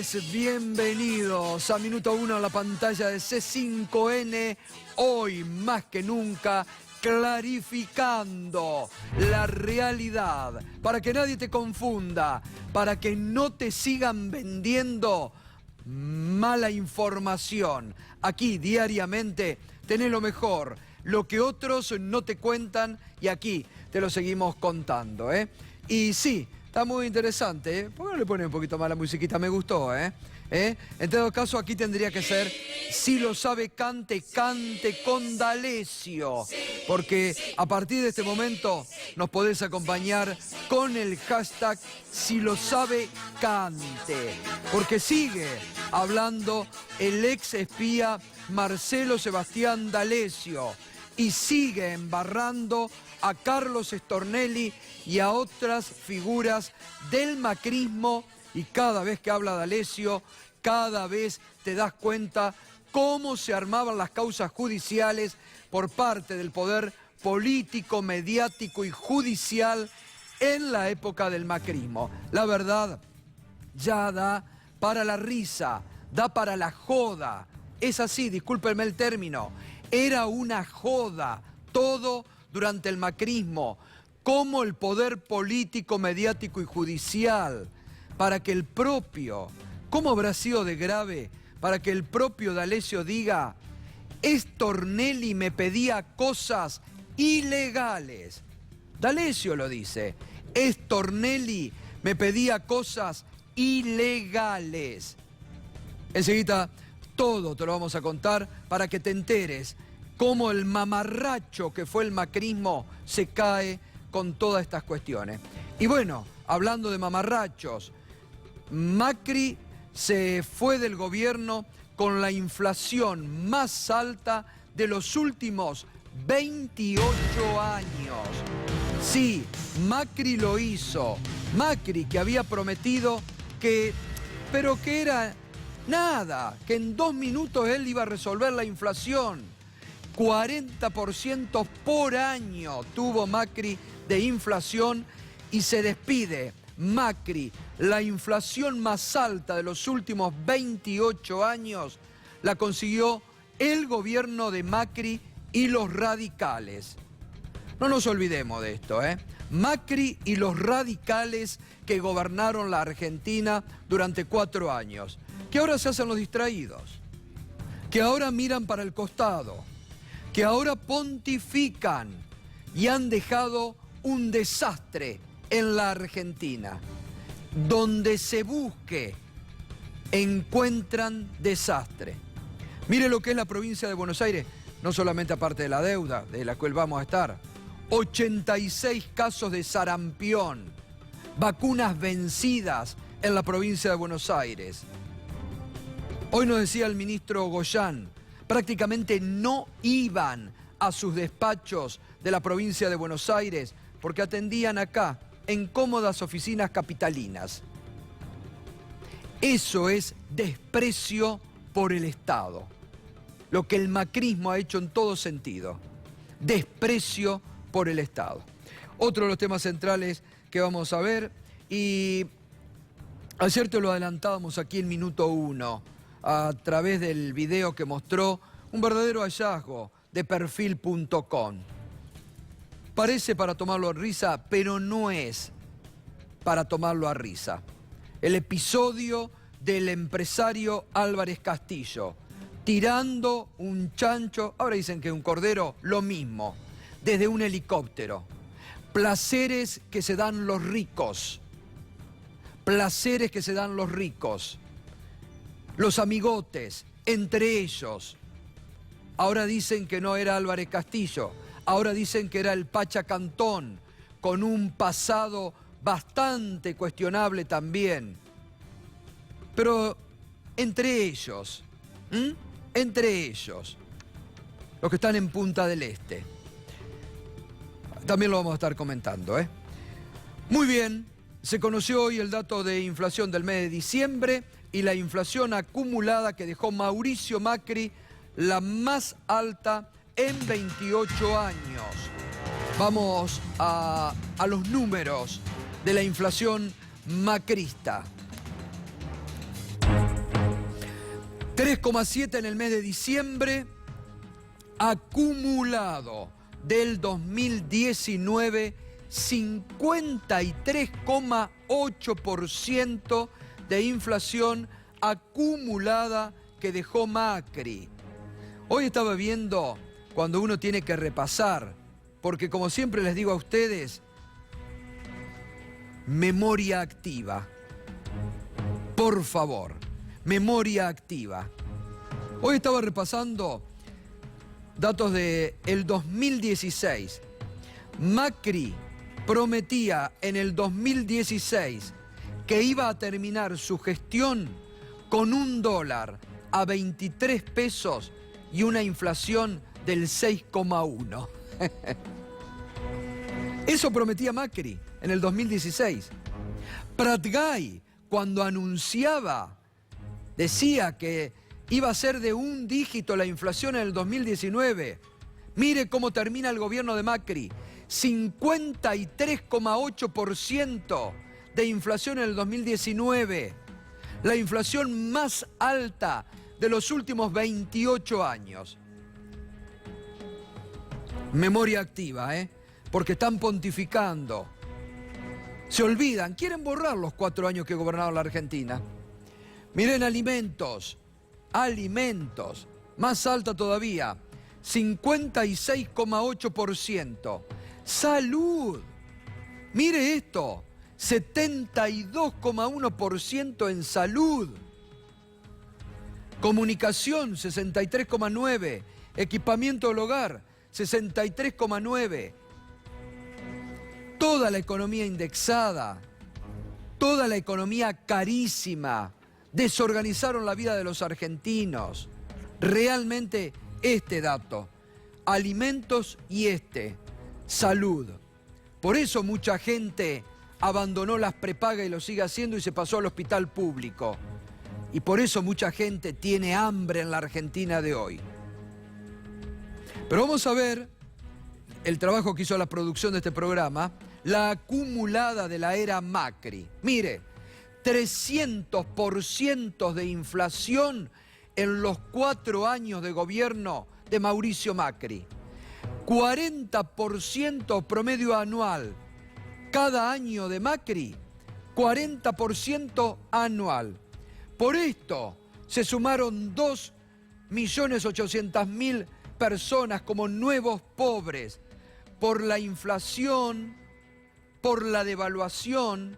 noches, bienvenidos a Minuto 1 a la pantalla de C5N. Hoy más que nunca clarificando la realidad, para que nadie te confunda, para que no te sigan vendiendo mala información. Aquí diariamente tenés lo mejor, lo que otros no te cuentan, y aquí te lo seguimos contando, ¿eh? Y sí, está muy interesante, ¿eh? ¿Por qué no le ponen un poquito más la musiquita? Me gustó, ¿eh? En todo caso, aquí tendría que ser, si lo sabe, cante, cante con D'Alessio. Porque a partir de este momento nos podés acompañar con el hashtag si lo sabe, cante. Porque sigue hablando el ex espía Marcelo Sebastián D'Alessio. Y sigue embarrando a Carlos Stornelli y a otras figuras del macrismo, y cada vez que habla D'Alessio, cada vez te das cuenta cómo se armaban las causas judiciales por parte del poder político, mediático y judicial en la época del macrismo. La verdad, ya da para la risa, da para la joda. Es así, discúlpenme el término, era una joda todo durante el macrismo, como el poder político, mediático y judicial, para que el propio, ¿cómo habrá sido de grave? Para que el propio D'Alessio diga, Stornelli me pedía cosas ilegales. D'Alessio lo dice, Stornelli me pedía cosas ilegales. Enseguida todo te lo vamos a contar para que te enteres cómo el mamarracho que fue el macrismo se cae con todas estas cuestiones. Y bueno, hablando de mamarrachos, Macri se fue del gobierno con la inflación más alta de los últimos 28 años. Sí, Macri lo hizo. Macri, que había prometido pero que era nada, que en 2 minutos él iba a resolver la inflación. 40% por año tuvo Macri de inflación y se despide. Macri, la inflación más alta de los últimos 28 años, la consiguió el gobierno de Macri y los radicales. No nos olvidemos de esto, ¿eh? Macri y los radicales que gobernaron la Argentina durante 4 años, que ahora se hacen los distraídos, que ahora miran para el costado, que ahora pontifican y han dejado un desastre en la Argentina. Donde se busque, encuentran desastre. Mire lo que es la provincia de Buenos Aires, no solamente aparte de la deuda, de la cual vamos a estar. 86 casos de sarampión, vacunas vencidas en la provincia de Buenos Aires. Hoy nos decía el ministro Goyán, prácticamente no iban a sus despachos de la provincia de Buenos Aires porque atendían acá, en cómodas oficinas capitalinas. Eso es desprecio por el Estado. Lo que el macrismo ha hecho en todo sentido. Desprecio por el Estado. Otro de los temas centrales que vamos a ver, y ayer te lo adelantábamos aquí en Minuto 1, a través del video que mostró un verdadero hallazgo de perfil.com. Parece para tomarlo a risa, pero no es para tomarlo a risa. El episodio del empresario Álvarez Castillo, tirando un chancho, ahora dicen que un cordero, lo mismo, desde un helicóptero. Placeres que se dan los ricos. Placeres que se dan los ricos. Los amigotes, entre ellos. Ahora dicen que no era Álvarez Castillo. Ahora dicen que era el Pacha Cantón, con un pasado bastante cuestionable también. Pero entre ellos, los que están en Punta del Este. También lo vamos a estar comentando, ¿eh? Muy bien, se conoció hoy el dato de inflación del mes de diciembre y la inflación acumulada que dejó Mauricio Macri, la más alta en 28 años. Vamos a los números de la inflación macrista. 3,7 en el mes de diciembre, acumulado del 2019, 53,8% de inflación acumulada que dejó Macri. Hoy estaba viendo, cuando uno tiene que repasar, porque como siempre les digo a ustedes, memoria activa. Por favor, memoria activa. Hoy estaba repasando datos del 2016. Macri prometía en el 2016 que iba a terminar su gestión con $1 a 23 pesos y una inflación del 6,1. Eso prometía Macri en el 2016. Pratgay, cuando anunciaba, decía que iba a ser de un dígito la inflación en el 2019. Mire cómo termina el gobierno de Macri. 53,8% de inflación en el 2019. La inflación más alta de los últimos 28 años. Memoria activa, porque están pontificando. Se olvidan, quieren borrar los 4 años que gobernaron la Argentina. Miren, alimentos, más alta todavía, 56,8%. Salud, mire esto, 72,1% en salud. Comunicación, 63,9%. Equipamiento del hogar, 63,9%. Toda la economía indexada, toda la economía carísima, desorganizaron la vida de los argentinos. Realmente este dato, alimentos y salud. Por eso mucha gente abandonó las prepagas y lo sigue haciendo y se pasó al hospital público. Y por eso mucha gente tiene hambre en la Argentina de hoy. Pero vamos a ver el trabajo que hizo la producción de este programa, la acumulada de la era Macri. Mire, 300% de inflación en los 4 años de gobierno de Mauricio Macri. 40% promedio anual. Cada año de Macri, 40% anual. Por esto se sumaron 2.800.000 personas como nuevos pobres por la inflación, por la devaluación,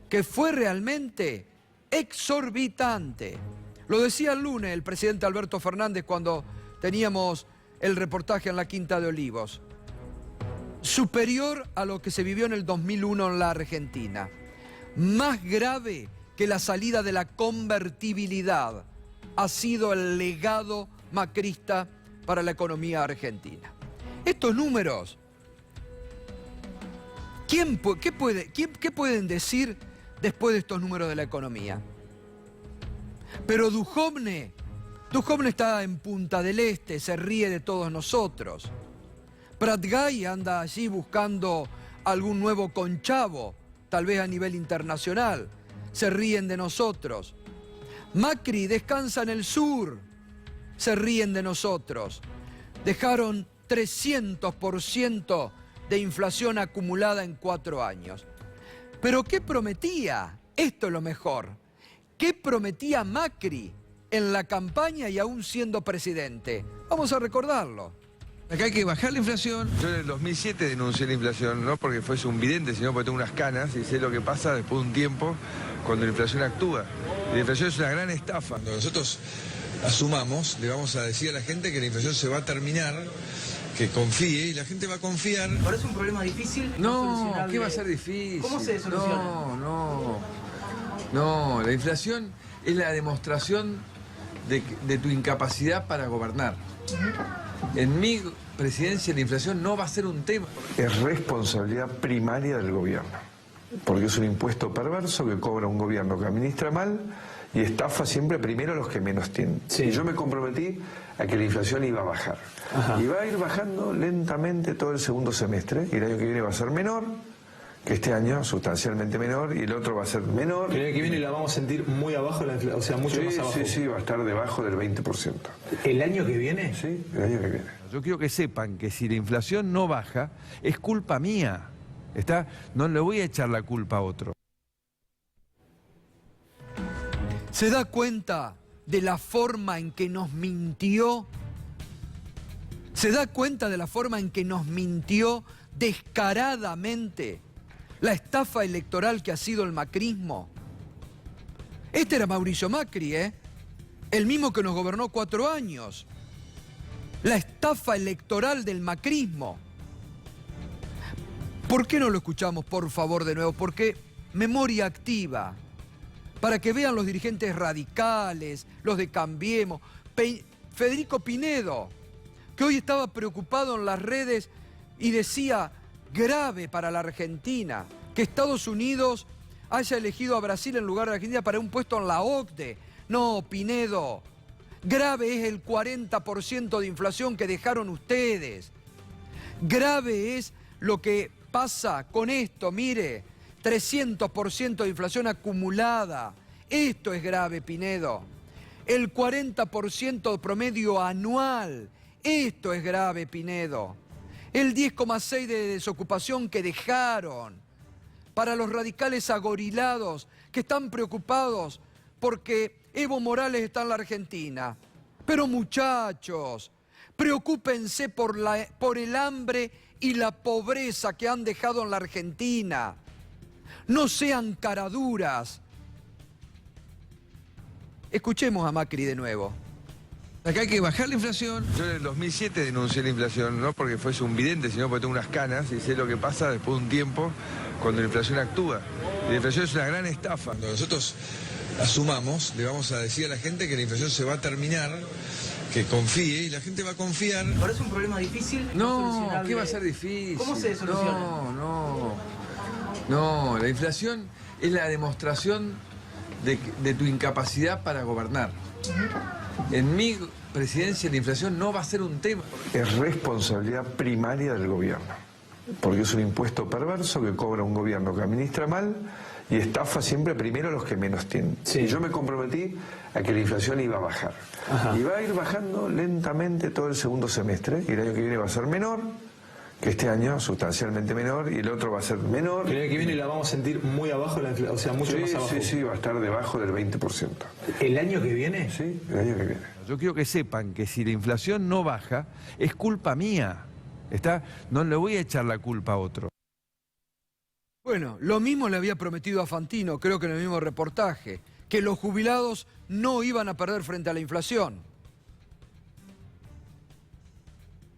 que fue realmente exorbitante. Lo decía el lunes el presidente Alberto Fernández cuando teníamos el reportaje en la Quinta de Olivos. Superior a lo que se vivió en el 2001 en la Argentina. Más grave que la salida de la convertibilidad ha sido el legado macrista para la economía argentina. Estos números, ¿qué pueden decir después de estos números de la economía? Pero Duhovne está en Punta del Este, se ríe de todos nosotros. Pratgay anda allí buscando algún nuevo conchavo, tal vez a nivel internacional. Se ríen de nosotros. Macri descansa en el sur, se ríen de nosotros. Dejaron 300% de inflación acumulada en 4 años. ¿Pero qué prometía? Esto es lo mejor. ¿Qué prometía Macri en la campaña y aún siendo presidente? Vamos a recordarlo. Acá hay que bajar la inflación. Yo en el 2007 denuncié la inflación, no porque fuese un vidente, sino porque tengo unas canas y sé lo que pasa después de un tiempo cuando la inflación actúa. Y la inflación es una gran estafa. Cuando nosotros asumamos, le vamos a decir a la gente que la inflación se va a terminar, que confíe y la gente va a confiar. ¿Parece un problema difícil? No, ¿qué va a ser difícil? ¿Cómo se soluciona? No, la inflación es la demostración de tu incapacidad para gobernar. En mi presidencia la inflación no va a ser un tema. Es responsabilidad primaria del gobierno, porque es un impuesto perverso que cobra un gobierno que administra mal y estafa siempre primero a los que menos tienen. Sí. Y yo me comprometí a que la inflación iba a bajar. Ajá. Y va a ir bajando lentamente todo el segundo semestre, y el año que viene va a ser menor, que este año sustancialmente menor y el otro va a ser menor. El año que viene la vamos a sentir muy abajo, o sea, mucho más abajo. Sí, va a estar debajo del 20%. ¿El año que viene? Sí, el año que viene. Yo quiero que sepan que si la inflación no baja, es culpa mía. No le voy a echar la culpa a otro. ¿Se da cuenta de la forma en que nos mintió? ¿Se da cuenta de la forma en que nos mintió descaradamente? La estafa electoral que ha sido el macrismo. Este era Mauricio Macri, el mismo que nos gobernó 4 años. La estafa electoral del macrismo. ¿Por qué no lo escuchamos, por favor, de nuevo? Porque memoria activa, para que vean los dirigentes radicales, los de Cambiemos, Federico Pinedo, que hoy estaba preocupado en las redes y decía: grave para la Argentina que Estados Unidos haya elegido a Brasil en lugar de Argentina para un puesto en la OCDE. No, Pinedo, grave es el 40% de inflación que dejaron ustedes. Grave es lo que pasa con esto, mire, 300% de inflación acumulada. Esto es grave, Pinedo. El 40% de promedio anual. Esto es grave, Pinedo. El 10,6% de desocupación que dejaron. Para los radicales agorilados que están preocupados porque Evo Morales está en la Argentina. Pero muchachos, preocúpense por el hambre y la pobreza que han dejado en la Argentina. No sean caraduras. Escuchemos a Macri de nuevo. Acá hay que bajar la inflación. Yo en el 2007 denuncié la inflación, no porque fuese un vidente, sino porque tengo unas canas y sé lo que pasa después de un tiempo cuando la inflación actúa. Y la inflación es una gran estafa. Cuando nosotros asumamos, le vamos a decir a la gente que la inflación se va a terminar, que confíe, y la gente va a confiar. ¿Ahora es un problema difícil? No, solucionable? ¿qué va a ser difícil? ¿Cómo se soluciona? No, la inflación es la demostración de tu incapacidad para gobernar. En mi presidencia la inflación no va a ser un tema. Es responsabilidad primaria del gobierno, porque es un impuesto perverso que cobra un gobierno que administra mal y estafa siempre primero a los que menos tienen. Sí. Y yo me comprometí a que la inflación iba a bajar. Ajá. Y va a ir bajando lentamente todo el segundo semestre, y el año que viene va a ser menor, que este año sustancialmente menor, y el otro va a ser menor. El año que viene la vamos a sentir muy abajo, o sea, mucho más abajo. Sí, va a estar debajo del 20%. ¿El año que viene? Sí, el año que viene. Yo quiero que sepan que si la inflación no baja, es culpa mía. No le voy a echar la culpa a otro. Bueno, lo mismo le había prometido a Fantino, creo que en el mismo reportaje, que los jubilados no iban a perder frente a la inflación.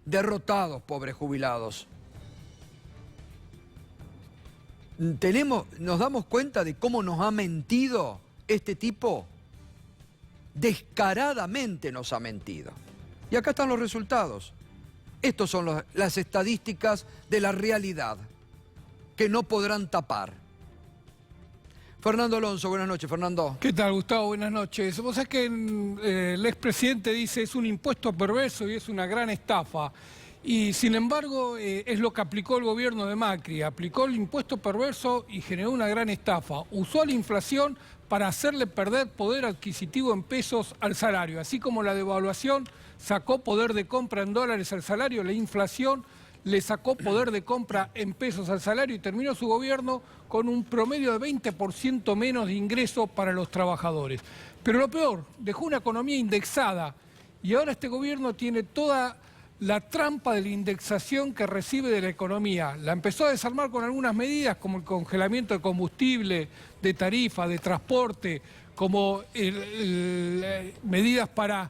Derrotados, pobres jubilados. ¿Nos damos cuenta de cómo nos ha mentido este tipo? Descaradamente nos ha mentido. Y acá están los resultados. Estos son las estadísticas de la realidad, que no podrán tapar. Fernando Alonso, buenas noches, Fernando. ¿Qué tal, Gustavo? Buenas noches. Vos sabés que el expresidente dice es un impuesto perverso y es una gran estafa. Y sin embargo es lo que aplicó el gobierno de Macri. Aplicó el impuesto perverso y generó una gran estafa. Usó la inflación para hacerle perder poder adquisitivo en pesos al salario. Así como la devaluación sacó poder de compra en dólares al salario, la inflación le sacó poder de compra en pesos al salario y terminó su gobierno con un promedio de 20% menos de ingreso para los trabajadores. Pero lo peor, dejó una economía indexada y ahora este gobierno tiene toda la trampa de la indexación que recibe de la economía. La empezó a desarmar con algunas medidas como el congelamiento de combustible, de tarifa, de transporte, como medidas para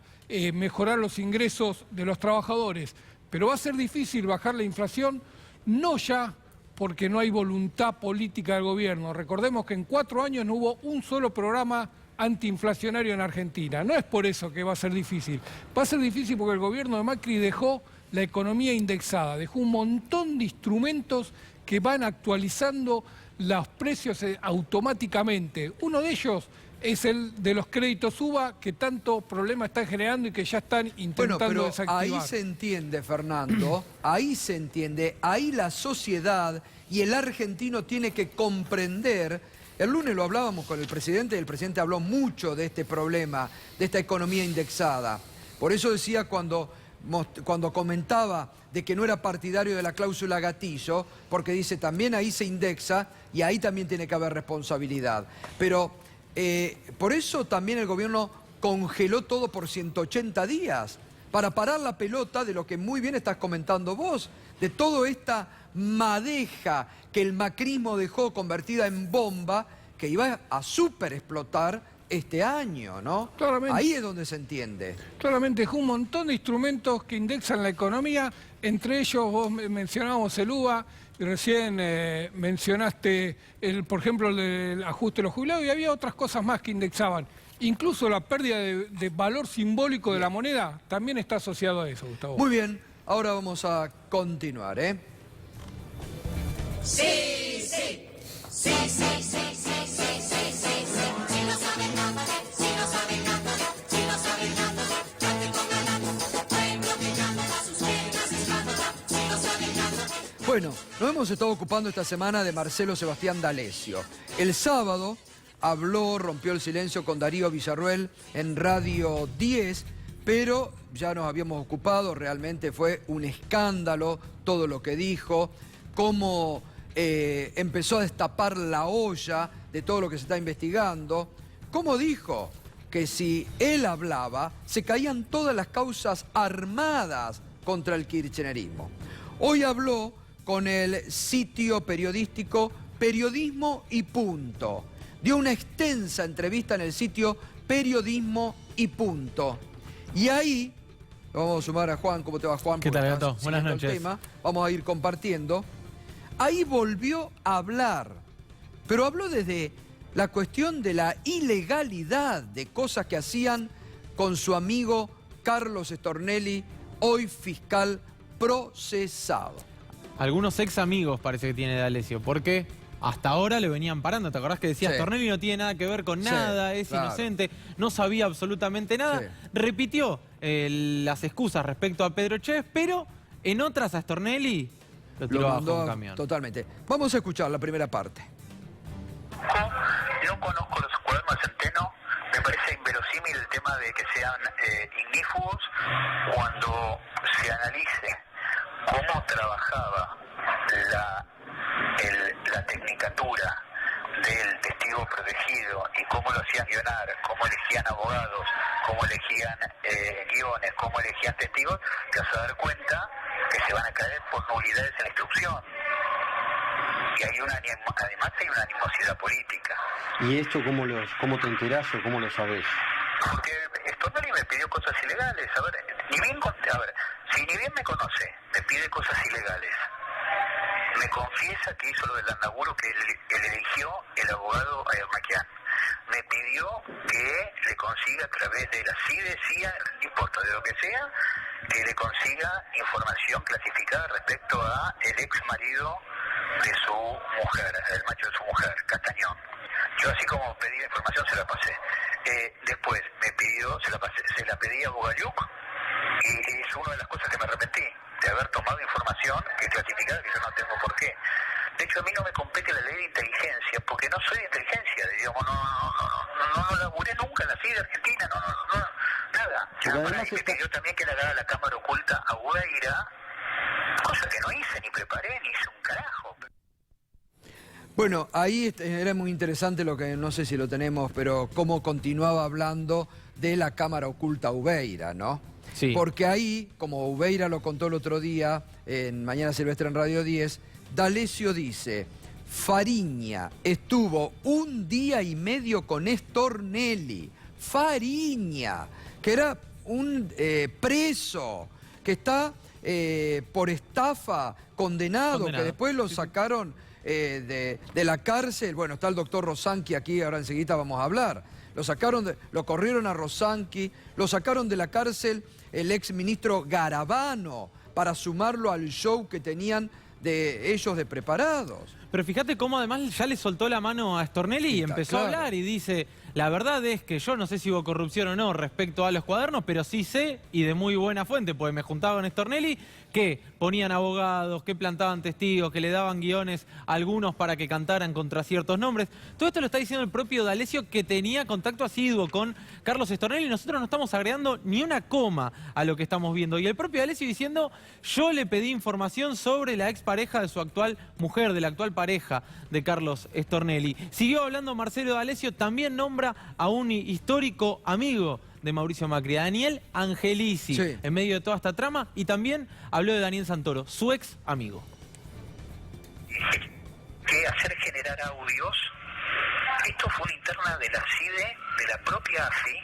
mejorar los ingresos de los trabajadores. Pero va a ser difícil bajar la inflación, no ya porque no hay voluntad política del gobierno. Recordemos que en 4 años no hubo un solo programa antiinflacionario en Argentina. No es por eso que va a ser difícil. Va a ser difícil porque el gobierno de Macri dejó la economía indexada, dejó un montón de instrumentos que van actualizando los precios automáticamente. Uno de ellos es el de los créditos UBA que tanto problema están generando y que ya están intentando pero desactivar. ahí se entiende, Fernando, ahí se entiende, ahí la sociedad y el argentino tiene que comprender. El lunes lo hablábamos con el presidente y el presidente habló mucho de este problema, de esta economía indexada. Por eso decía cuando comentaba de que no era partidario de la cláusula gatillo, porque dice también ahí se indexa y ahí también tiene que haber responsabilidad. Pero por eso también el gobierno congeló todo por 180 días, para parar la pelota de lo que muy bien estás comentando vos, de toda esta madeja que el macrismo dejó convertida en bomba, que iba a super explotar este año, ¿no? Claramente. Ahí es donde se entiende. Claramente, es un montón de instrumentos que indexan la economía, entre ellos vos mencionábamos el UBA, y recién mencionaste, por ejemplo, el del ajuste de los jubilados, y había otras cosas más que indexaban. Incluso la pérdida de valor simbólico de la moneda también está asociado a eso, Gustavo. Muy bien, ahora vamos a continuar, ¿eh? Sí, sí, sí, sí, sí, sí, sí, sí, sí, sí. Si no saben nada, si no saben nada, si no saben nada, cante con ganas, pueblo que canta sus penas escándalas, si no saben nada. Bueno, nos hemos estado ocupando esta semana de Marcelo Sebastián D'Alessio. El sábado rompió el silencio con Darío Villarruel en Radio 10, pero ya nos habíamos ocupado, realmente fue un escándalo todo lo que dijo, cómo empezó a destapar la olla de todo lo que se está investigando, cómo dijo que si él hablaba se caían todas las causas armadas contra el kirchnerismo. Hoy habló con el sitio periodístico Periodismo y Punto. Dio una extensa entrevista en el sitio Periodismo y Punto. Y ahí, lo vamos a sumar a Juan. ¿Cómo te va, Juan? ¿Qué tal, Porque Gato? estás Buenas siguiendo el noches. tema. Vamos a ir compartiendo. Ahí volvió a hablar, pero habló desde la cuestión de la ilegalidad de cosas que hacían con su amigo Carlos Stornelli, hoy fiscal procesado. Algunos ex amigos parece que tiene D'Alessio, porque hasta ahora le venían parando. ¿Te acordás que decía Sí. Stornelli no tiene nada que ver con Sí, nada, es claro. inocente, no sabía absolutamente nada? Sí. Repitió las excusas respecto a Pedro Chez, pero en otras a Stornelli lo tiró abajo mandó un camión. totalmente. Vamos a escuchar la primera parte. No conozco los cuadernos de Centeno, me parece inverosímil el tema de que sean ignífugos cuando se analice cómo trabajaba la tecnicatura del testigo protegido y cómo lo hacían guionar, cómo elegían abogados, cómo elegían guiones, cómo elegían testigos, te vas a dar cuenta que se van a caer por nulidades en la instrucción. Y además hay una animosidad política. ¿Y esto cómo te enterás o cómo lo sabés? Porque Stornelli me pidió cosas ilegales. A ver, si ni bien me conoce, me pide cosas ilegales. Me confiesa que hizo lo del Landaburo, que él eligió el abogado Maquian. Me pidió que le consiga a través de la CIA, no importa de lo que sea, que le consiga información clasificada respecto a el ex marido de su mujer, el macho de su mujer, Castañón. Yo así como pedí la información se la pasé. Después me pidió, se la pedí a Bogayuk y es una de las cosas que me arrepentí, de haber tomado información que es clasificada, que yo no tengo por qué. De hecho, a mí no me compete la ley de inteligencia, porque no soy de inteligencia, digamos, no laburé nunca en la CIA de Argentina, nada. Me pidió también que le haga la cámara oculta a Guaira, cosa que no hice, ni preparé, ni hice un carajo. Bueno, ahí era muy interesante lo que, no sé si lo tenemos, pero cómo continuaba hablando de la cámara oculta Ubeira, ¿no? Sí. Porque ahí, como Ubeira lo contó el otro día, en Mañana Silvestre en Radio 10, D'Alessio dice, Fariña estuvo 1 día y medio con Stornelli. Fariña, que era un preso, que está por estafa condenado, que después lo sacaron de la cárcel. Bueno, está el doctor Rosanqui aquí, ahora enseguida vamos a hablar. Lo corrieron a Rosanqui, lo sacaron de la cárcel el ex ministro Garabano para sumarlo al show que tenían de ellos de preparados. Pero fíjate cómo además ya le soltó la mano a Stornelli y empezó a hablar y dice, la verdad es que yo no sé si hubo corrupción o no respecto a los cuadernos, pero sí sé, y de muy buena fuente, porque me juntaba con Stornelli, que ponían abogados, que plantaban testigos, que le daban guiones a algunos para que cantaran contra ciertos nombres. Todo esto lo está diciendo el propio D'Alessio, que tenía contacto asiduo con Carlos Stornelli, y nosotros no estamos agregando ni una coma a lo que estamos viendo. Y el propio D'Alessio diciendo, yo le pedí información sobre la expareja de su actual mujer, de la actual pareja de Carlos Stornelli. Siguió hablando Marcelo D'Alessio, también nombra a un histórico amigo de Mauricio Macri, Daniel Angelici, en medio de toda esta trama, y también habló de Daniel Santoro, su ex amigo. Que hacer generar audios, esto fue una interna de la CIDE, de la propia AFI,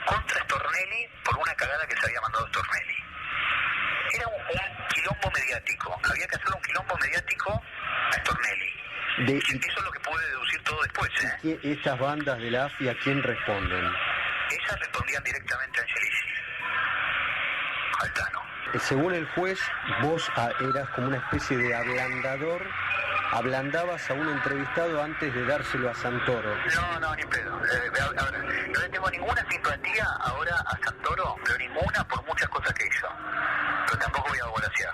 contra Stornelli por una cagada que se había mandado Stornelli. Era un quilombo mediático, había que hacer un quilombo mediático a Stornelli. Eso es lo que pude deducir todo después. ¿Estas bandas de la AFI a quién responden? Esas respondían directamente a Angelici, al Tano. Según el juez, vos eras como una especie de ablandador, ablandabas a un entrevistado antes de dárselo a Santoro. No, ni pedo. A ver, no le tengo ninguna simpatía ahora a Santoro, pero ninguna por muchas cosas que hizo. Pero tampoco voy a volasear.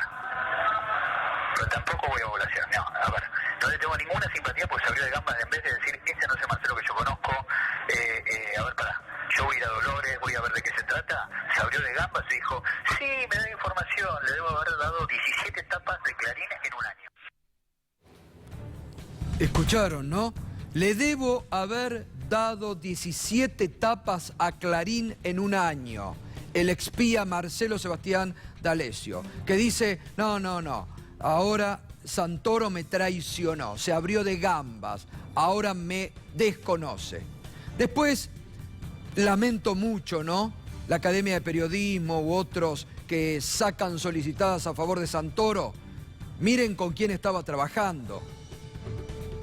No, a ver, no le tengo ninguna simpatía porque se abrió de gambas en vez de decir, ese no es el Marcelo que yo conozco, a ver, pará. Yo voy a ir a Dolores, voy a ver de qué se trata. Se abrió de gambas y dijo, sí, me da información, le debo haber dado 17 tapas de Clarín en un año. Escucharon, ¿no? Le debo haber dado 17 tapas a Clarín en un año. El expía Marcelo Sebastián D'Alessio, que dice, no, ahora Santoro me traicionó, se abrió de gambas, ahora me desconoce. Después, lamento mucho, ¿no? La Academia de Periodismo u otros que sacan solicitadas a favor de Santoro. Miren con quién estaba trabajando.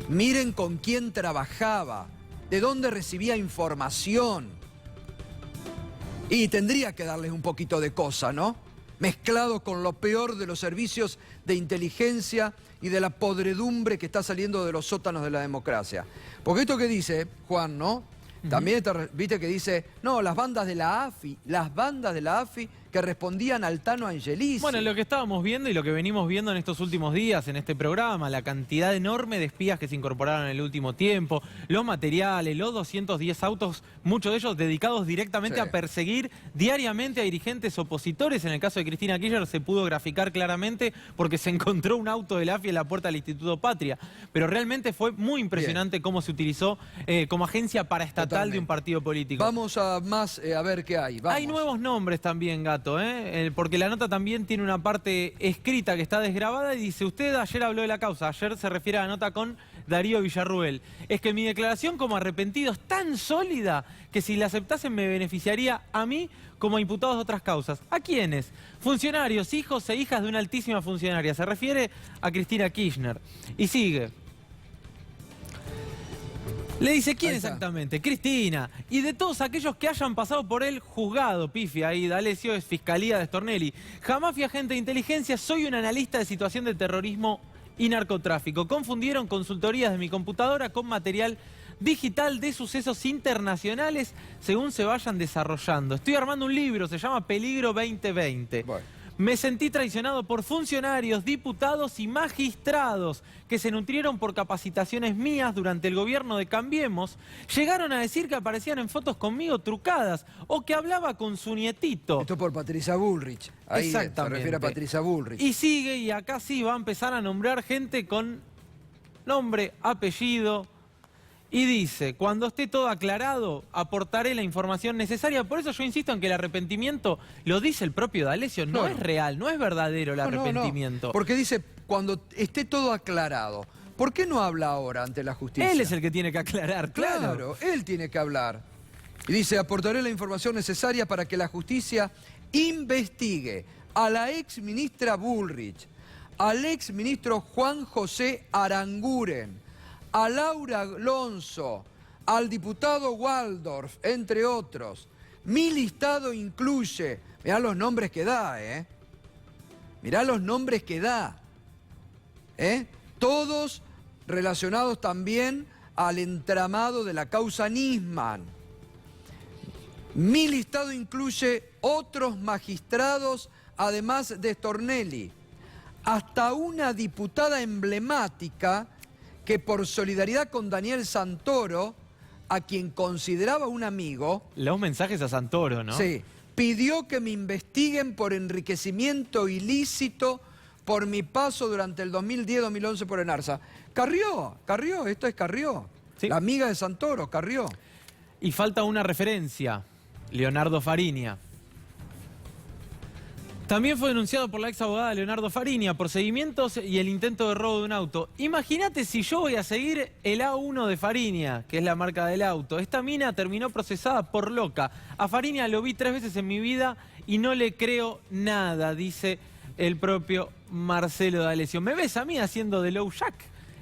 Miren con quién trabajaba. De dónde recibía información. Y tendría que darles un poquito de cosa, ¿no? Mezclado con lo peor de los servicios de inteligencia y de la podredumbre que está saliendo de los sótanos de la democracia. Porque esto que dice Juan, ¿no? También viste que dice, no, las bandas de la AFI que respondían al Tano Angelici. Bueno, lo que estábamos viendo y lo que venimos viendo en estos últimos días en este programa, la cantidad enorme de espías que se incorporaron en el último tiempo, los materiales, los 210 autos, muchos de ellos dedicados directamente a perseguir diariamente a dirigentes opositores. En el caso de Cristina Kirchner se pudo graficar claramente porque se encontró un auto de la AFI en la puerta del Instituto Patria. Pero realmente fue muy impresionante cómo se utilizó como agencia paraestatal de un partido político. Vamos a más, a ver qué hay. Vamos. Hay nuevos nombres también, Gato, porque la nota también tiene una parte escrita que está desgrabada y dice, usted ayer habló de la causa, ayer se refiere a la nota con Darío Villarruel. Es que mi declaración como arrepentido es tan sólida que si la aceptasen me beneficiaría a mí como a imputados de otras causas. ¿A quiénes? Funcionarios, hijos e hijas de una altísima funcionaria. Se refiere a Cristina Kirchner. Y sigue. Le dice, ¿quién exactamente? Cristina. Y de todos aquellos que hayan pasado por el juzgado, pifia, ahí D'Alessio es Fiscalía de Stornelli. Jamás fui agente de inteligencia, soy un analista de situación de terrorismo y narcotráfico. Confundieron consultorías de mi computadora con material digital de sucesos internacionales según se vayan desarrollando. Estoy armando un libro, se llama Peligro 2020. Bueno. Me sentí traicionado por funcionarios, diputados y magistrados que se nutrieron por capacitaciones mías durante el gobierno de Cambiemos. Llegaron a decir que aparecían en fotos conmigo trucadas o que hablaba con su nietito. Esto por Patricia Bullrich. Ahí se refiere a Patricia Bullrich. Y sigue, y acá sí va a empezar a nombrar gente con nombre, apellido. Y dice, cuando esté todo aclarado, aportaré la información necesaria. Por eso yo insisto en que el arrepentimiento, lo dice el propio D'Alessio, no es real, no es verdadero el arrepentimiento. No. Porque dice, cuando esté todo aclarado. ¿Por qué no habla ahora ante la justicia? Él es el que tiene que aclarar, claro. Claro, él tiene que hablar. Y dice, aportaré la información necesaria para que la justicia investigue a la ex ministra Bullrich, al ex ministro Juan José Aranguren, a Laura Alonso, al diputado Waldorf, entre otros. Mi listado incluye, mirá los nombres que da, mirá los nombres que da. Todos relacionados también al entramado de la causa Nisman. Mi listado incluye otros magistrados, además de Stornelli, hasta una diputada emblemática que por solidaridad con Daniel Santoro, a quien consideraba un amigo... Los mensajes a Santoro, ¿no? Sí, pidió que me investiguen por enriquecimiento ilícito por mi paso durante el 2010-2011 por Enarza. Carrió, esto es Carrió. Sí. La amiga de Santoro, Carrió. Y falta una referencia, Leonardo Fariña. También fue denunciado por la ex abogada Leonardo Fariña por seguimientos y el intento de robo de un auto. Imagínate si yo voy a seguir el A1 de Fariña, que es la marca del auto. Esta mina terminó procesada por loca. A Fariña lo vi 3 veces en mi vida y no le creo nada, dice el propio Marcelo D'Alessio. ¿Me ves a mí haciendo de Low Jack?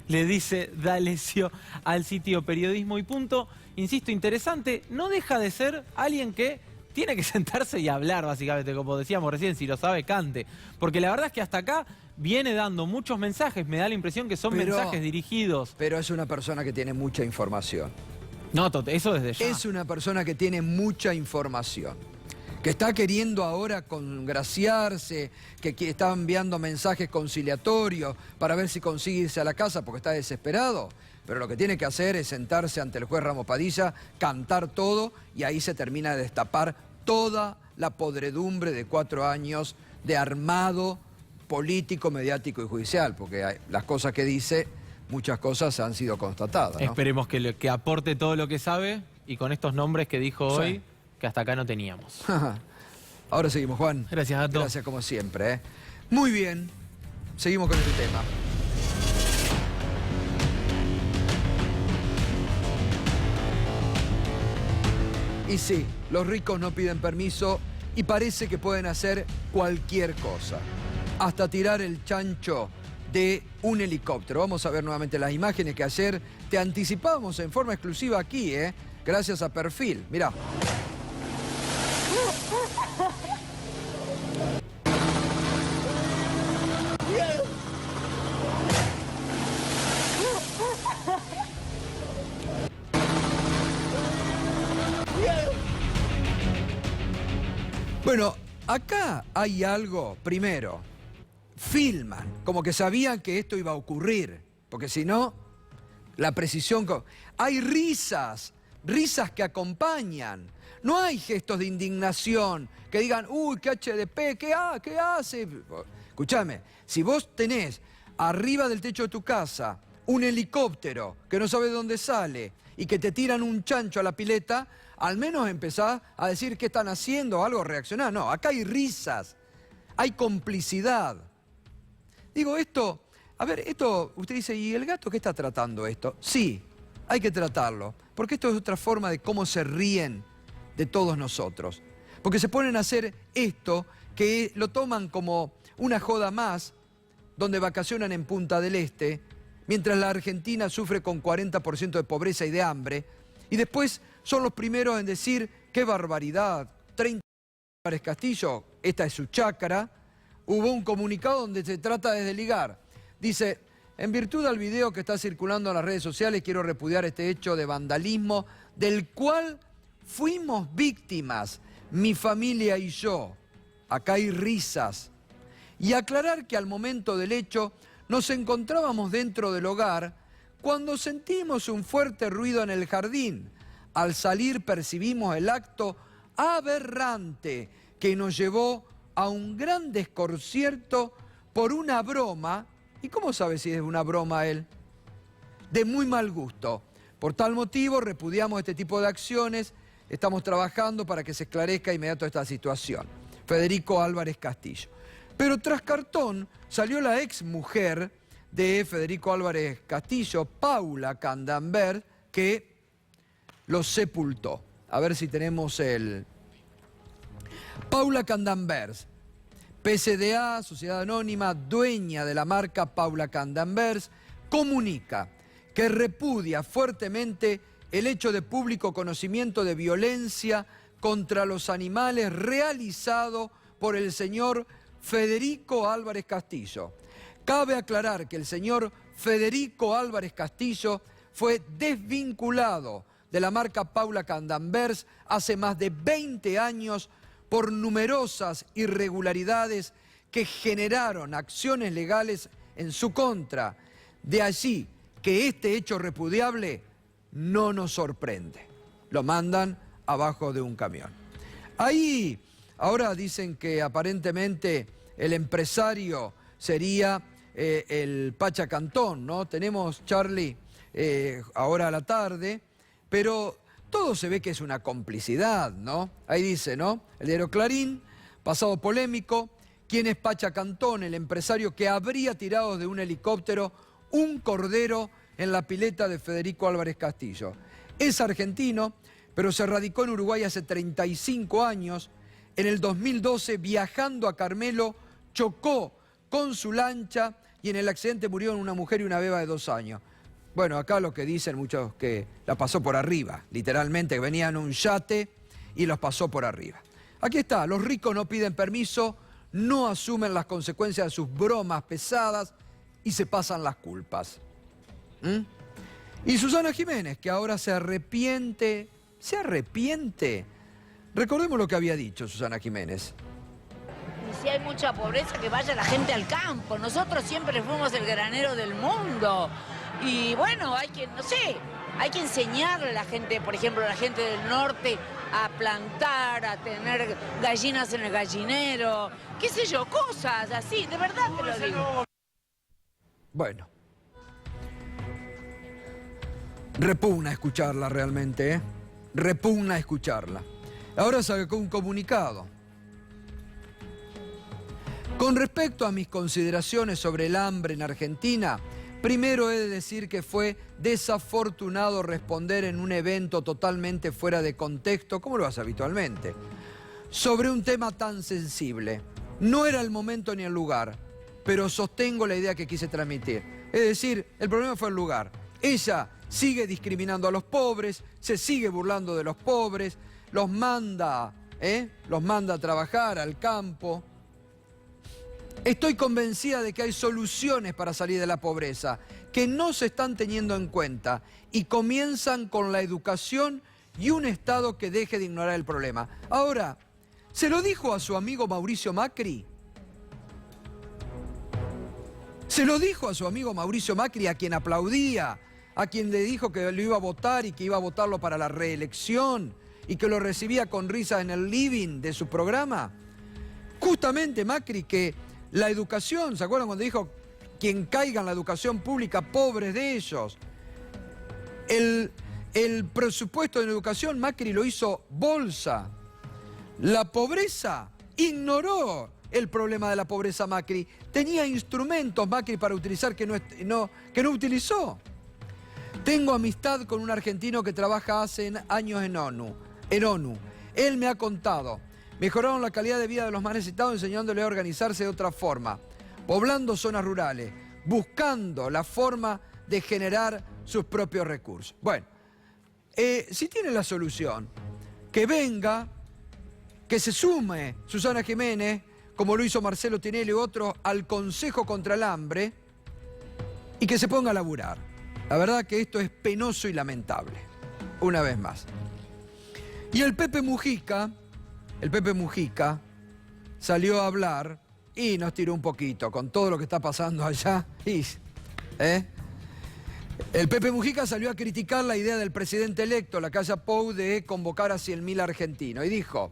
Le dice D'Alessio al sitio Periodismo y Punto. Insisto, interesante, no deja de ser alguien que tiene que sentarse y hablar, básicamente, como decíamos recién, si lo sabe, cante. Porque la verdad es que hasta acá viene dando muchos mensajes, me da la impresión que son mensajes dirigidos. Pero es una persona que tiene mucha información. No, eso desde ya. Es una persona que tiene mucha información. Que está queriendo ahora congraciarse, que está enviando mensajes conciliatorios para ver si consigue irse a la casa porque está desesperado. Pero lo que tiene que hacer es sentarse ante el juez Ramos Padilla, cantar todo y ahí se termina de destapar toda la podredumbre de 4 años de armado político, mediático y judicial, porque las cosas que dice, muchas cosas han sido constatadas, ¿no? Esperemos que aporte todo lo que sabe y con estos nombres que dijo Sí. hoy, que hasta acá no teníamos. Ahora seguimos, Juan. Gracias, Gato. Gracias como siempre, ¿eh? Muy bien, seguimos con este tema. Y sí, los ricos no piden permiso y parece que pueden hacer cualquier cosa. Hasta tirar el chancho de un helicóptero. Vamos a ver nuevamente las imágenes que ayer te anticipábamos en forma exclusiva aquí, gracias a Perfil. Mirá. Bueno, acá hay algo, primero, filman, como que sabían que esto iba a ocurrir, porque si no, la precisión... Hay risas que acompañan, no hay gestos de indignación, que digan, uy, qué HDP, ¿qué hace? Escúchame, si vos tenés arriba del techo de tu casa un helicóptero que no sabe dónde sale y que te tiran un chancho a la pileta, al menos empezás a decir qué están haciendo, algo reaccionar. No, acá hay risas, hay complicidad. Digo, esto, a ver, esto, usted dice, ¿y el gato qué está tratando esto? Sí, hay que tratarlo, porque esto es otra forma de cómo se ríen de todos nosotros. Porque se ponen a hacer esto, que lo toman como una joda más, donde vacacionan en Punta del Este, mientras la Argentina sufre con 40% de pobreza y de hambre, y después son los primeros en decir, qué barbaridad, 30 Álvarez Castillo, esta es su chácara. Hubo un comunicado donde se trata de desligar. Dice, en virtud del video que está circulando en las redes sociales, quiero repudiar este hecho de vandalismo, del cual fuimos víctimas, mi familia y yo. Acá hay risas. Y aclarar que al momento del hecho nos encontrábamos dentro del hogar cuando sentimos un fuerte ruido en el jardín. Al salir percibimos el acto aberrante que nos llevó a un gran desconcierto por una broma. ¿Y cómo sabe si es una broma él? De muy mal gusto. Por tal motivo repudiamos este tipo de acciones. Estamos trabajando para que se esclarezca inmediato esta situación. Federico Álvarez Castillo. Pero tras cartón salió la ex mujer de Federico Álvarez Castillo, Paula Candambert, que lo sepultó. A ver si tenemos el... Paula Candambert, PSDA, Sociedad Anónima, dueña de la marca Paula Candambert, comunica que repudia fuertemente el hecho de público conocimiento de violencia contra los animales realizado por el señor Federico Álvarez Castillo. Cabe aclarar que el señor Federico Álvarez Castillo fue desvinculado de la marca Paula Candanvers hace más de 20 años por numerosas irregularidades que generaron acciones legales en su contra. De allí que este hecho repudiable no nos sorprende. Lo mandan abajo de un camión. Ahí ahora dicen que aparentemente el empresario sería el Pacha Cantón, ¿no? Tenemos, Charlie, ahora a la tarde, pero todo se ve que es una complicidad, ¿no? Ahí dice, ¿no? El diario Clarín, pasado polémico, ¿quién es Pacha Cantón? El empresario que habría tirado de un helicóptero un cordero en la pileta de Federico Álvarez Castillo. Es argentino, pero se radicó en Uruguay hace 35 años. En el 2012, viajando a Carmelo, chocó con su lancha y en el accidente murieron una mujer y una beba de 2 años. Bueno, acá lo que dicen muchos que la pasó por arriba, literalmente, que venía en un yate y los pasó por arriba. Aquí está, los ricos no piden permiso, no asumen las consecuencias de sus bromas pesadas y se pasan las culpas. Y Susana Jiménez, que ahora se arrepiente. Recordemos lo que había dicho Susana Jiménez. Y si hay mucha pobreza, que vaya la gente al campo. Nosotros siempre fuimos el granero del mundo. Y bueno, hay que, no sé, hay que enseñarle a la gente, por ejemplo, a la gente del norte, a plantar, a tener gallinas en el gallinero, qué sé yo, cosas así, de verdad te lo digo. Bueno. Repugna escucharla realmente, ¿eh? Repugna escucharla. Ahora sacó un comunicado. Con respecto a mis consideraciones sobre el hambre en Argentina, primero he de decir que fue desafortunado responder en un evento totalmente fuera de contexto, como lo hace habitualmente, sobre un tema tan sensible. No era el momento ni el lugar, pero sostengo la idea que quise transmitir. Es decir, el problema fue el lugar. Ella sigue discriminando a los pobres, se sigue burlando de los pobres, los manda a trabajar al campo. Estoy convencida de que hay soluciones para salir de la pobreza que no se están teniendo en cuenta y comienzan con la educación y un Estado que deje de ignorar el problema. Ahora, ¿se lo dijo a su amigo Mauricio Macri? Se lo dijo a su amigo Mauricio Macri, a quien aplaudía, a quien le dijo que lo iba a votar y que iba a votarlo para la reelección y que lo recibía con risas en el living de su programa. Justamente Macri, que la educación, ¿se acuerdan cuando dijo quien caiga en la educación pública, pobres de ellos? El presupuesto de educación Macri lo hizo bolsa. La pobreza, ignoró el problema de la pobreza Macri. Tenía instrumentos Macri para utilizar que no utilizó. Tengo amistad con un argentino que trabaja hace años en ONU. Él me ha contado, mejoraron la calidad de vida de los más necesitados enseñándole a organizarse de otra forma, poblando zonas rurales, buscando la forma de generar sus propios recursos. Bueno, si tiene la solución, que venga, que se sume Susana Jiménez, como lo hizo Marcelo Tinelli u otros, al Consejo contra el Hambre y que se ponga a laburar. La verdad que esto es penoso y lamentable, una vez más. Y el Pepe Mujica salió a hablar y nos tiró un poquito con todo lo que está pasando allá. El Pepe Mujica salió a criticar la idea del presidente electo, Lacalle Pou, de convocar a 100.000 argentinos. Y dijo,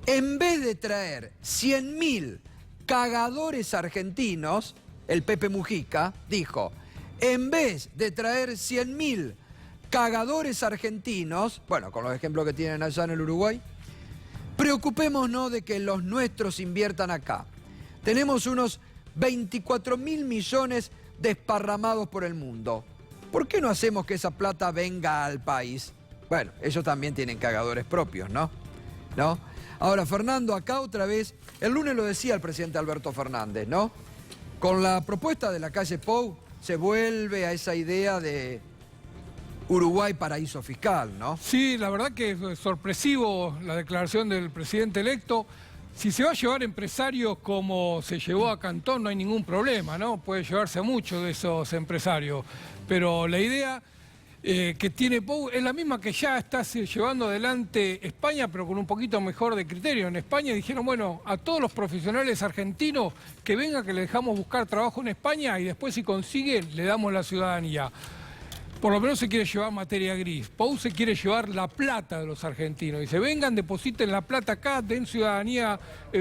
en vez de traer 100.000 cagadores argentinos, el Pepe Mujica dijo, en vez de traer 100.000 cagadores argentinos, bueno, con los ejemplos que tienen allá en el Uruguay, preocupémonos de que los nuestros inviertan acá. Tenemos unos 24.000 millones desparramados por el mundo. ¿Por qué no hacemos que esa plata venga al país? Bueno, ellos también tienen cagadores propios, ¿no? Ahora, Fernando, acá otra vez, el lunes lo decía el presidente Alberto Fernández, ¿no? Con la propuesta de Lacalle Pou se vuelve a esa idea de Uruguay paraíso fiscal, ¿no? Sí, la verdad que es sorpresivo la declaración del presidente electo. Si se va a llevar empresarios como se llevó a Cantón, no hay ningún problema, ¿no? Puede llevarse a muchos de esos empresarios. Pero la idea que tiene Pou es la misma que ya está llevando adelante España, pero con un poquito mejor de criterio. En España dijeron, bueno, a todos los profesionales argentinos que vengan, que le dejamos buscar trabajo en España y después si consiguen le damos la ciudadanía. Por lo menos se quiere llevar materia gris. Pou se quiere llevar la plata de los argentinos. Dice, vengan, depositen la plata acá, den ciudadanía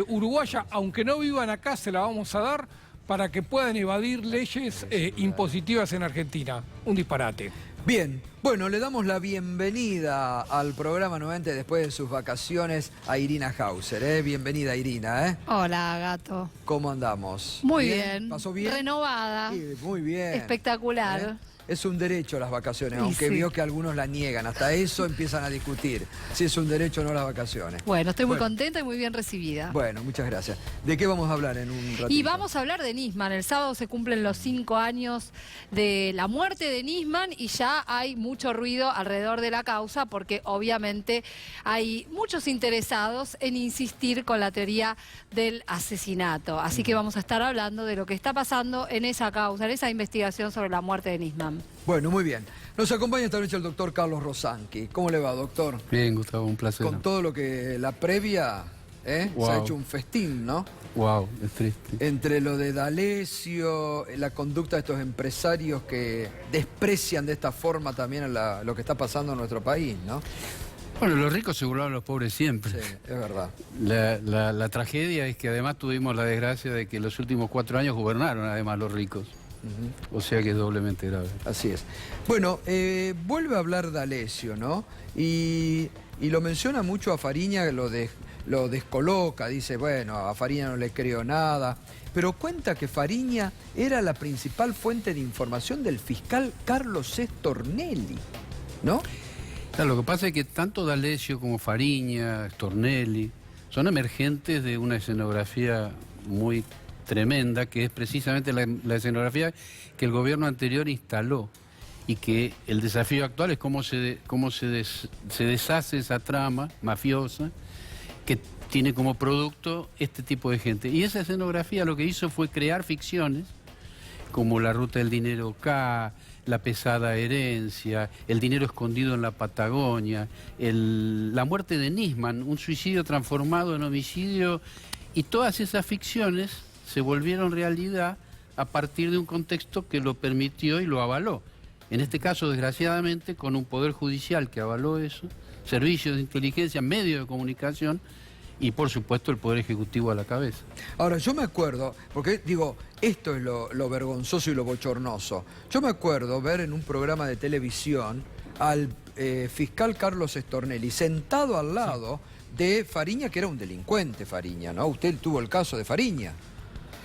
uruguaya, aunque no vivan acá, se la vamos a dar para que puedan evadir leyes impositivas en Argentina. Un disparate. Bien, bueno, le damos la bienvenida al programa nuevamente después de sus vacaciones a Irina Hauser. Bienvenida, Irina. Hola, gato. ¿Cómo andamos? Muy bien. ¿Pasó bien? Renovada. Sí, muy bien. Espectacular. Es un derecho las vacaciones, Y aunque sí. vio que algunos la niegan. Hasta eso empiezan a discutir si es un derecho o no las vacaciones. Bueno, estoy muy contenta y muy bien recibida. Bueno, muchas gracias. ¿De qué vamos a hablar en un ratito? Y vamos a hablar de Nisman. El sábado se cumplen los 5 años de la muerte de Nisman y ya hay mucho ruido alrededor de la causa porque obviamente hay muchos interesados en insistir con la teoría del asesinato. Así que vamos a estar hablando de lo que está pasando en esa causa, en esa investigación sobre la muerte de Nisman. Bueno, muy bien. Nos acompaña esta noche el doctor Carlos Rosanqui. ¿Cómo le va, doctor? Bien, Gustavo, un placer. Con todo lo que la previa se Wow. ha hecho un festín, ¿no? Wow, es triste. Entre lo de D'Alessio, la conducta de estos empresarios que desprecian de esta forma también lo que está pasando en nuestro país, ¿no? Bueno, los ricos se burlaban a los pobres siempre. Sí, es verdad. La tragedia es que además tuvimos la desgracia de que los últimos 4 años gobernaron además los ricos. O sea que es doblemente grave. Así es. Bueno, vuelve a hablar D'Alessio, ¿no? Y lo menciona mucho a Fariña, lo descoloca, dice, bueno, a Fariña no le creo nada, pero cuenta que Fariña era la principal fuente de información del fiscal Carlos Stornelli, ¿no? Claro, lo que pasa es que tanto D'Alessio como Fariña, Stornelli, son emergentes de una escenografía muy tremenda, que es precisamente la escenografía que el gobierno anterior instaló y que el desafío actual es cómo se deshace esa trama mafiosa que tiene como producto este tipo de gente. Y esa escenografía lo que hizo fue crear ficciones como la ruta del dinero K, la pesada herencia, el dinero escondido en la Patagonia, la muerte de Nisman, un suicidio transformado en homicidio, y todas esas ficciones se volvieron realidad a partir de un contexto que lo permitió y lo avaló. En este caso, desgraciadamente, con un poder judicial que avaló eso, servicios de inteligencia, medios de comunicación y, por supuesto, el Poder Ejecutivo a la cabeza. Ahora, yo me acuerdo, porque digo, esto es lo vergonzoso y lo bochornoso. Yo me acuerdo ver en un programa de televisión al fiscal Carlos Stornelli sentado al lado de Fariña, que era un delincuente, Fariña, ¿no? Usted tuvo el caso de Fariña.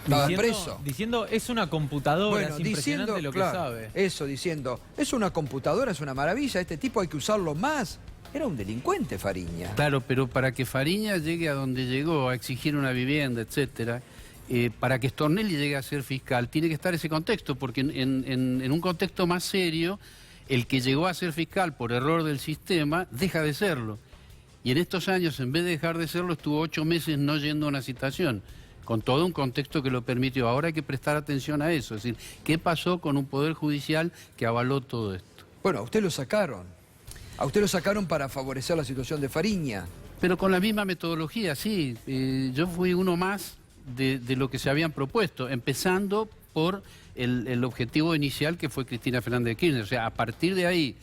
Estaba preso. Diciendo, es una computadora, Bueno, es impresionante diciendo, lo que claro, sabe. Eso, diciendo, es una computadora, es una maravilla, este tipo hay que usarlo más. Era un delincuente, Fariña. Claro, pero para que Fariña llegue a donde llegó, a exigir una vivienda, etcétera, para que Stornelli llegue a ser fiscal, tiene que estar ese contexto, porque en un contexto más serio, el que llegó a ser fiscal por error del sistema, deja de serlo. Y en estos años, en vez de dejar de serlo, estuvo 8 meses no yendo a una citación, con todo un contexto que lo permitió. Ahora hay que prestar atención a eso, es decir, ¿qué pasó con un poder judicial que avaló todo esto? Bueno, a usted lo sacaron. A usted lo sacaron para favorecer la situación de Fariña. Pero con la misma metodología, sí. Yo fui uno más de lo que se habían propuesto, empezando por el objetivo inicial que fue Cristina Fernández de Kirchner. O sea, a partir de ahí,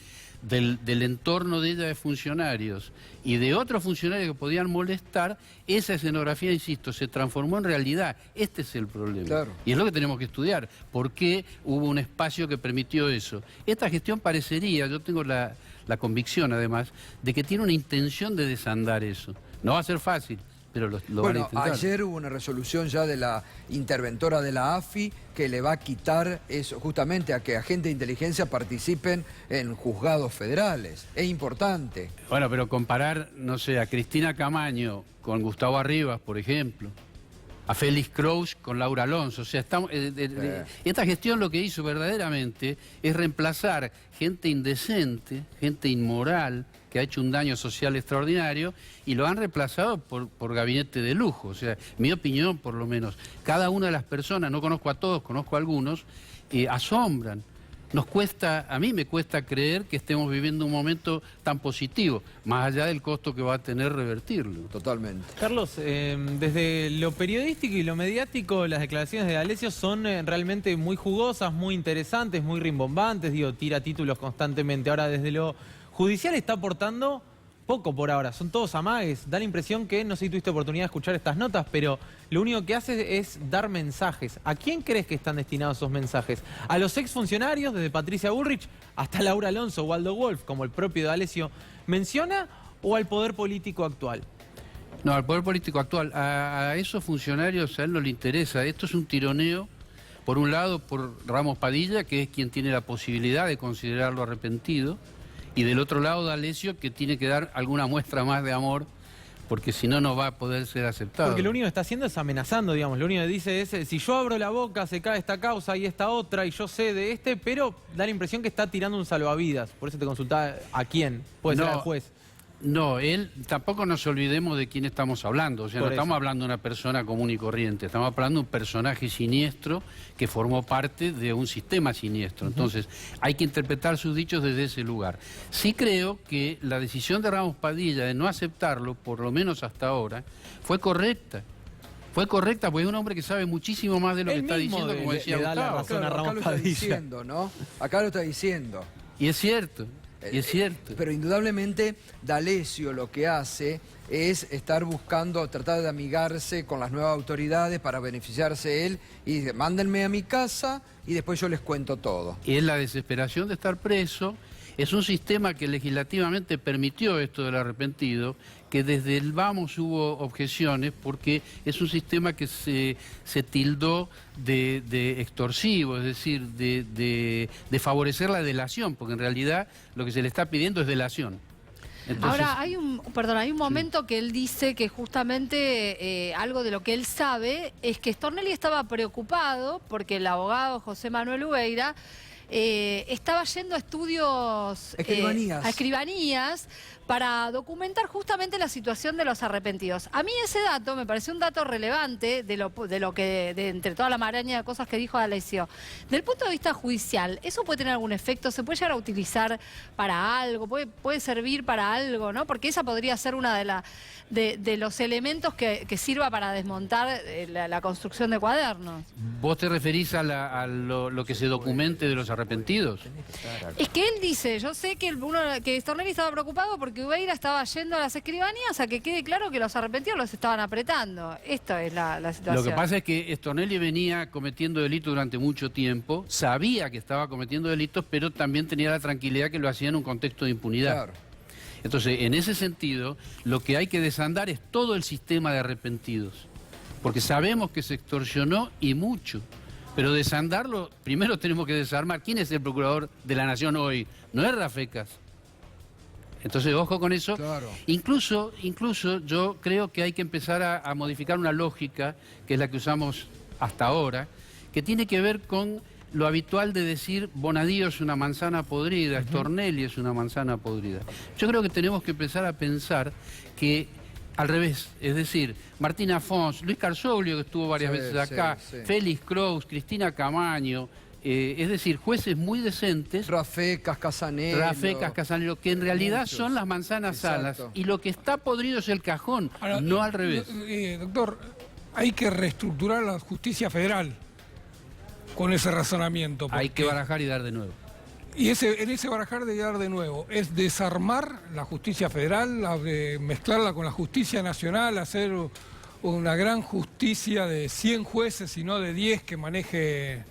del entorno de ella de funcionarios y de otros funcionarios que podían molestar, esa escenografía, insisto, se transformó en realidad. Este es el problema. Claro. Y es lo que tenemos que estudiar. ¿Por qué hubo un espacio que permitió eso? Esta gestión parecería, yo tengo la convicción además, de que tiene una intención de desandar eso. No va a ser fácil, pero lo van a intentar. Ayer hubo una resolución ya de la interventora de la AFI que le va a quitar eso, justamente a que agentes de inteligencia participen en juzgados federales. Es importante. Bueno, pero comparar, no sé, a Cristina Camaño con Gustavo Arribas, por ejemplo, a Félix Kraus con Laura Alonso. O sea, esta gestión lo que hizo verdaderamente es reemplazar gente indecente, gente inmoral, que ha hecho un daño social extraordinario, y lo han reemplazado por gabinete de lujo. O sea, mi opinión, por lo menos, cada una de las personas, no conozco a todos, conozco a algunos, asombran. A mí me cuesta creer que estemos viviendo un momento tan positivo, más allá del costo que va a tener revertirlo. Totalmente. Carlos, desde lo periodístico y lo mediático, las declaraciones de D'Alessio son realmente muy jugosas, muy interesantes, muy rimbombantes, tira títulos constantemente. Ahora, desde lo judicial está aportando poco por ahora, son todos amagues. Da la impresión que, no sé si tuviste oportunidad de escuchar estas notas, pero lo único que hace es dar mensajes. ¿A quién crees que están destinados esos mensajes? ¿A los exfuncionarios, desde Patricia Bullrich hasta Laura Alonso, Waldo Wolf, como el propio D'Alessio menciona, o al poder político actual? No, al poder político actual. A esos funcionarios a él no le interesa. Esto es un tironeo, por un lado, por Ramos Padilla, que es quien tiene la posibilidad de considerarlo arrepentido, y del otro lado D'Alessio, que tiene que dar alguna muestra más de amor, porque si no, no va a poder ser aceptado. Porque lo único que está haciendo es amenazando, digamos. Lo único que dice es, si yo abro la boca, se cae esta causa y esta otra, y yo sé de pero da la impresión que está tirando un salvavidas. Por eso te consultaba a quién. Puede ser al juez. No, él, tampoco nos olvidemos de quién estamos hablando. O sea, no estamos hablando de una persona común y corriente, estamos hablando de un personaje siniestro que formó parte de un sistema siniestro. Entonces, hay que interpretar sus dichos desde ese lugar. Sí creo que la decisión de Ramos Padilla de no aceptarlo, por lo menos hasta ahora, fue correcta. Fue correcta porque es un hombre que sabe muchísimo más de lo que está diciendo, como decía Gustavo. Acá lo está diciendo, ¿no? Acá lo está diciendo. Y es cierto. Y es cierto. Pero indudablemente D'Alessio lo que hace es estar buscando, tratar de amigarse con las nuevas autoridades para beneficiarse él y dice, mándenme a mi casa y después yo les cuento todo. Y es la desesperación de estar preso. Es un sistema que legislativamente permitió esto del arrepentido, que desde el vamos hubo objeciones porque es un sistema que se tildó de extorsivo, es decir, de favorecer la delación, porque en realidad lo que se le está pidiendo es delación. Entonces, ahora, hay un momento que él dice que justamente algo de lo que él sabe es que Stornelli estaba preocupado porque el abogado José Manuel Ubeira estaba yendo a estudios, a escribanías, para documentar justamente la situación de los arrepentidos. A mí ese dato me pareció un dato relevante de entre toda la maraña de cosas que dijo D'Alessio. Del punto de vista judicial, ¿eso puede tener algún efecto? ¿Se puede llegar a utilizar para algo? ¿Puede servir para algo? ¿No? Porque esa podría ser una de los elementos que sirva para desmontar la construcción de cuadernos. ¿Vos te referís a lo que se documente de los arrepentidos? Es que él dice, yo sé que Stornelli estaba preocupado porque Ubeira estaba yendo a las escribanías a que quede claro que los arrepentidos los estaban apretando. Esto es la situación. Lo que pasa es que Stornelli venía cometiendo delitos durante mucho tiempo, sabía que estaba cometiendo delitos, pero también tenía la tranquilidad que lo hacía en un contexto de impunidad. Claro. Entonces, en ese sentido, lo que hay que desandar es todo el sistema de arrepentidos, porque sabemos que se extorsionó y mucho. Pero desandarlo, primero tenemos que desarmar. ¿Quién es el procurador de la Nación hoy? No es Rafecas. Entonces, ojo con eso. Claro. Incluso yo creo que hay que empezar a modificar una lógica, que es la que usamos hasta ahora, que tiene que ver con lo habitual de decir Bonadío es una manzana podrida, Stornelli es una manzana podrida. Yo creo que tenemos que empezar a pensar que al revés, es decir, Martín Afons, Luis Carzoglio, que estuvo varias veces acá, Félix Kraus, Cristina Camaño, es decir, jueces muy decentes. Rafecas, Casanelo. Que en realidad son las manzanas salas. Y lo que está podrido es el cajón, ahora, no al revés. Doctor, hay que reestructurar la justicia federal con ese razonamiento. Hay que barajar y dar de nuevo. Y en ese barajar de dar de nuevo, es desarmar la justicia federal, mezclarla con la justicia nacional, hacer una gran justicia de 100 jueces y no de 10 que maneje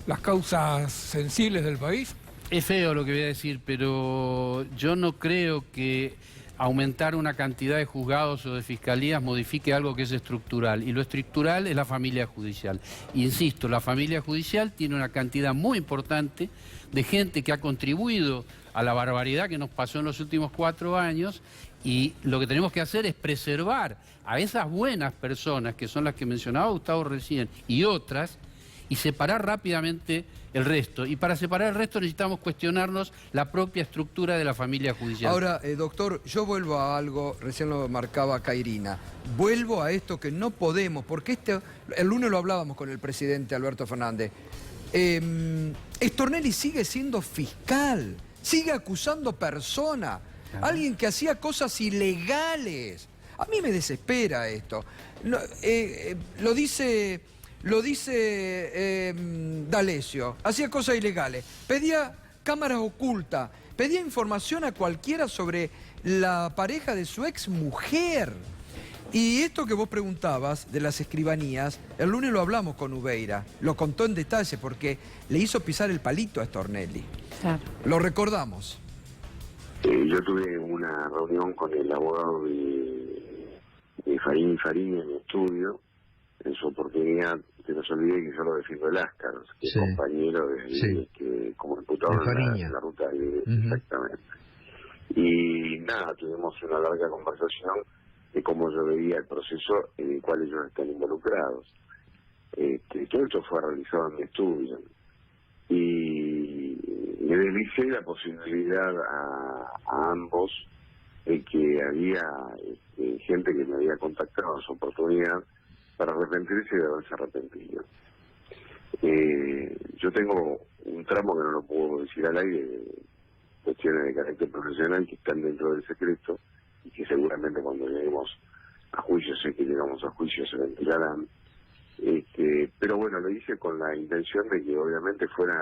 las causas sensibles del país. Es feo lo que voy a decir, pero yo no creo que aumentar una cantidad de juzgados o de fiscalías modifique algo que es estructural. Y lo estructural es la familia judicial. Insisto, la familia judicial tiene una cantidad muy importante de gente que ha contribuido a la barbaridad que nos pasó en los últimos 4 años, y lo que tenemos que hacer es preservar a esas buenas personas, que son las que mencionaba Gustavo recién, y otras, y separar rápidamente el resto. Y para separar el resto necesitamos cuestionarnos la propia estructura de la familia judicial. Ahora, doctor, yo vuelvo a algo, recién lo marcaba Cairina, vuelvo a esto que no podemos, porque el lunes lo hablábamos con el presidente Alberto Fernández, Stornelli sigue siendo fiscal, sigue acusando personas, alguien que hacía cosas ilegales. A mí me desespera esto. Lo dice D'Alessio, hacía cosas ilegales, pedía cámaras ocultas, pedía información a cualquiera sobre la pareja de su ex mujer. Y esto que vos preguntabas de las escribanías, el lunes lo hablamos con Ubeira, lo contó en detalle porque le hizo pisar el palito a Stornelli. Claro. Lo recordamos. Yo tuve una reunión con el abogado de Farín y Farín en mi estudio, en su oportunidad, que no se olvide que yo lo defiendo el Ascar, que es compañero que como diputado en la ruta libre, exactamente. Y nada, tuvimos una larga conversación de cómo yo veía el proceso en el cual ellos están involucrados. Todo esto fue realizado en mi estudio. Y le deslicé la posibilidad a ambos de que había gente que me había contactado en su oportunidad para arrepentirse de haberse arrepentido. Yo tengo un tramo que no lo puedo decir al aire, cuestiones de carácter profesional que están dentro del secreto y que seguramente cuando lleguemos a juicio, sé que llegamos a juicio, se ventilarán. Pero bueno, lo hice con la intención de que obviamente fuera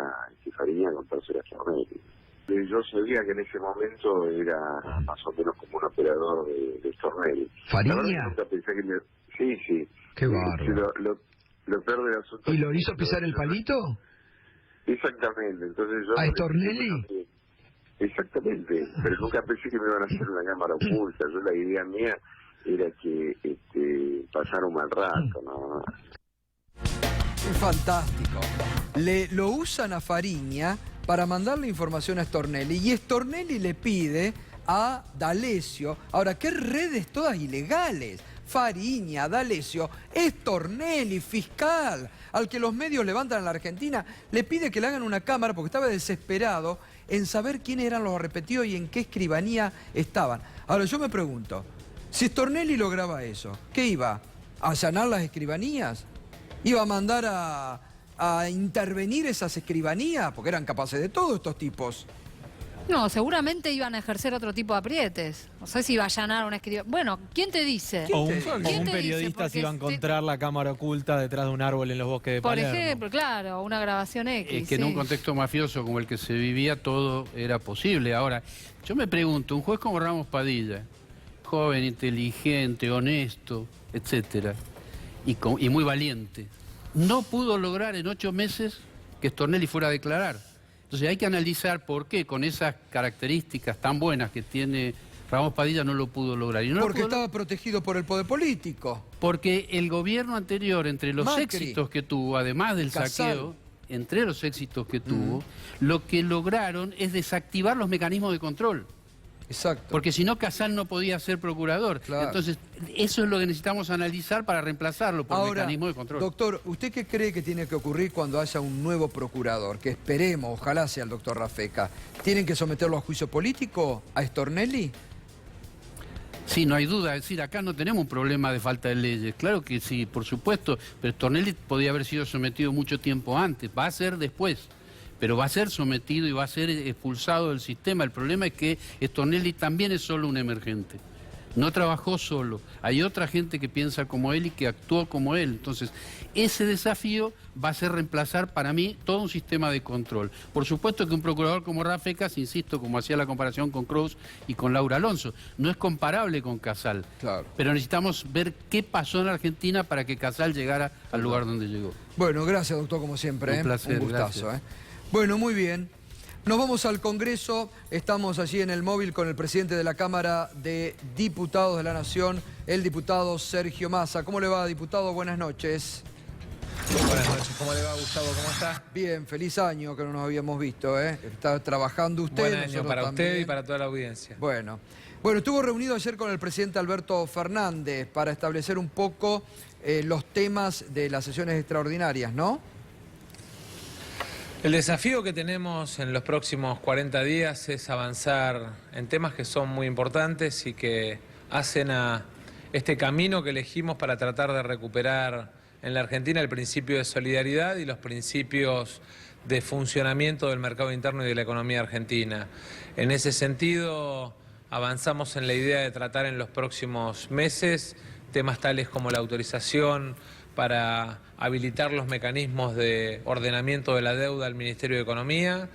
Farín a contarse a Stornelli. Yo sabía que en ese momento era más o menos como un operador de Stornelli. ¿Faríña? Nunca pensé que me... Sí. Qué bárbaro. Lo peor del asunto... ¿Y lo hizo pisar el palito? Exactamente. Entonces yo... ¿A Stornelli? Exactamente. Pero nunca pensé que me iban a hacer una cámara oculta. Yo la idea mía era que pasara un mal rato, nada más. Es fantástico. Lo usan a Fariña para mandarle información a Stornelli y Stornelli le pide a D'Alessio. Ahora, qué redes todas ilegales. Fariña, D'Alessio, Stornelli, fiscal, al que los medios levantan en la Argentina, le pide que le hagan una cámara porque estaba desesperado en saber quiénes eran los arrepentidos y en qué escribanía estaban. Ahora, yo me pregunto, si Stornelli lograba eso, ¿qué iba? ¿A allanar las escribanías? ¿Iba a mandar a intervenir esas escribanías? Porque eran capaces de todo estos tipos. No, seguramente iban a ejercer otro tipo de aprietes. No sé si iba a allanar una escribanía. Bueno, ¿quién te dice? O un periodista se iba a encontrar la cámara oculta detrás de un árbol en los bosques de Palermo. Por ejemplo, claro, una grabación X. Es que en un contexto mafioso como el que se vivía todo era posible. Ahora, yo me pregunto, un juez como Ramos Padilla, joven, inteligente, honesto, etcétera, y muy valiente, no pudo lograr en 8 meses que Stornelli fuera a declarar. Entonces hay que analizar por qué con esas características tan buenas que tiene Ramos Padilla no lo pudo lograr. Y no porque estaba protegido por el poder político. Porque el gobierno anterior, entre los Macri, éxitos que tuvo, además del Casal, saqueo, entre los éxitos que tuvo, lo que lograron es desactivar los mecanismos de control. Exacto. Porque si no, Casal no podía ser procurador. Claro. Entonces, eso es lo que necesitamos analizar para reemplazarlo por mecanismo de control. Doctor, ¿usted qué cree que tiene que ocurrir cuando haya un nuevo procurador? Que esperemos, ojalá sea el doctor Rafeca. ¿Tienen que someterlo a juicio político a Stornelli? Sí, no hay duda. Es decir, acá no tenemos un problema de falta de leyes. Claro que sí, por supuesto. Pero Stornelli podía haber sido sometido mucho tiempo antes. Va a ser después. Pero va a ser sometido y va a ser expulsado del sistema. El problema es que Stornelli también es solo un emergente. No trabajó solo. Hay otra gente que piensa como él y que actuó como él. Entonces, ese desafío va a ser reemplazar para mí todo un sistema de control. Por supuesto que un procurador como Rafecas, insisto, como hacía la comparación con Cruz y con Laura Alonso, no es comparable con Casal. Claro. Pero necesitamos ver qué pasó en Argentina para que Casal llegara al lugar donde llegó. Bueno, gracias, doctor, como siempre. Un placer, un gustazo. gracias. Bueno, muy bien. Nos vamos al Congreso. Estamos allí en el móvil con el presidente de la Cámara de Diputados de la Nación, el diputado Sergio Massa. ¿Cómo le va, diputado? Buenas noches. Buenas noches. ¿Cómo le va, Gustavo? ¿Cómo está? Bien, feliz año que no nos habíamos visto, ¿eh? Está trabajando usted. Buen año para también. usted y para toda la audiencia. Bueno, estuvo reunido ayer con el presidente Alberto Fernández para establecer un poco los temas de las sesiones extraordinarias, ¿no? El desafío que tenemos en los próximos 40 días es avanzar en temas que son muy importantes y que hacen a este camino que elegimos para tratar de recuperar en la Argentina el principio de solidaridad y los principios de funcionamiento del mercado interno y de la economía argentina. En ese sentido, avanzamos en la idea de tratar en los próximos meses temas tales como la autorización para habilitar los mecanismos de ordenamiento de la deuda al Ministerio de Economía,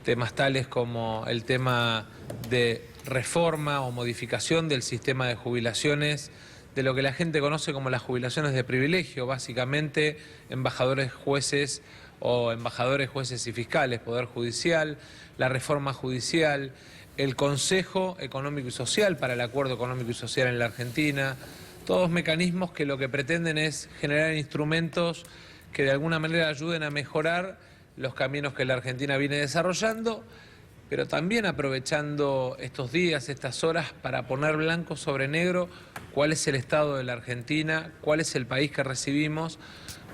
temas tales como el tema de reforma o modificación del sistema de jubilaciones, de lo que la gente conoce como las jubilaciones de privilegio, básicamente embajadores, jueces o embajadores, jueces y fiscales, Poder Judicial, la reforma judicial, el Consejo Económico y Social para el Acuerdo Económico y Social en la Argentina, todos mecanismos que lo que pretenden es generar instrumentos que de alguna manera ayuden a mejorar los caminos que la Argentina viene desarrollando, pero también aprovechando estos días, estas horas, para poner blanco sobre negro cuál es el estado de la Argentina, cuál es el país que recibimos,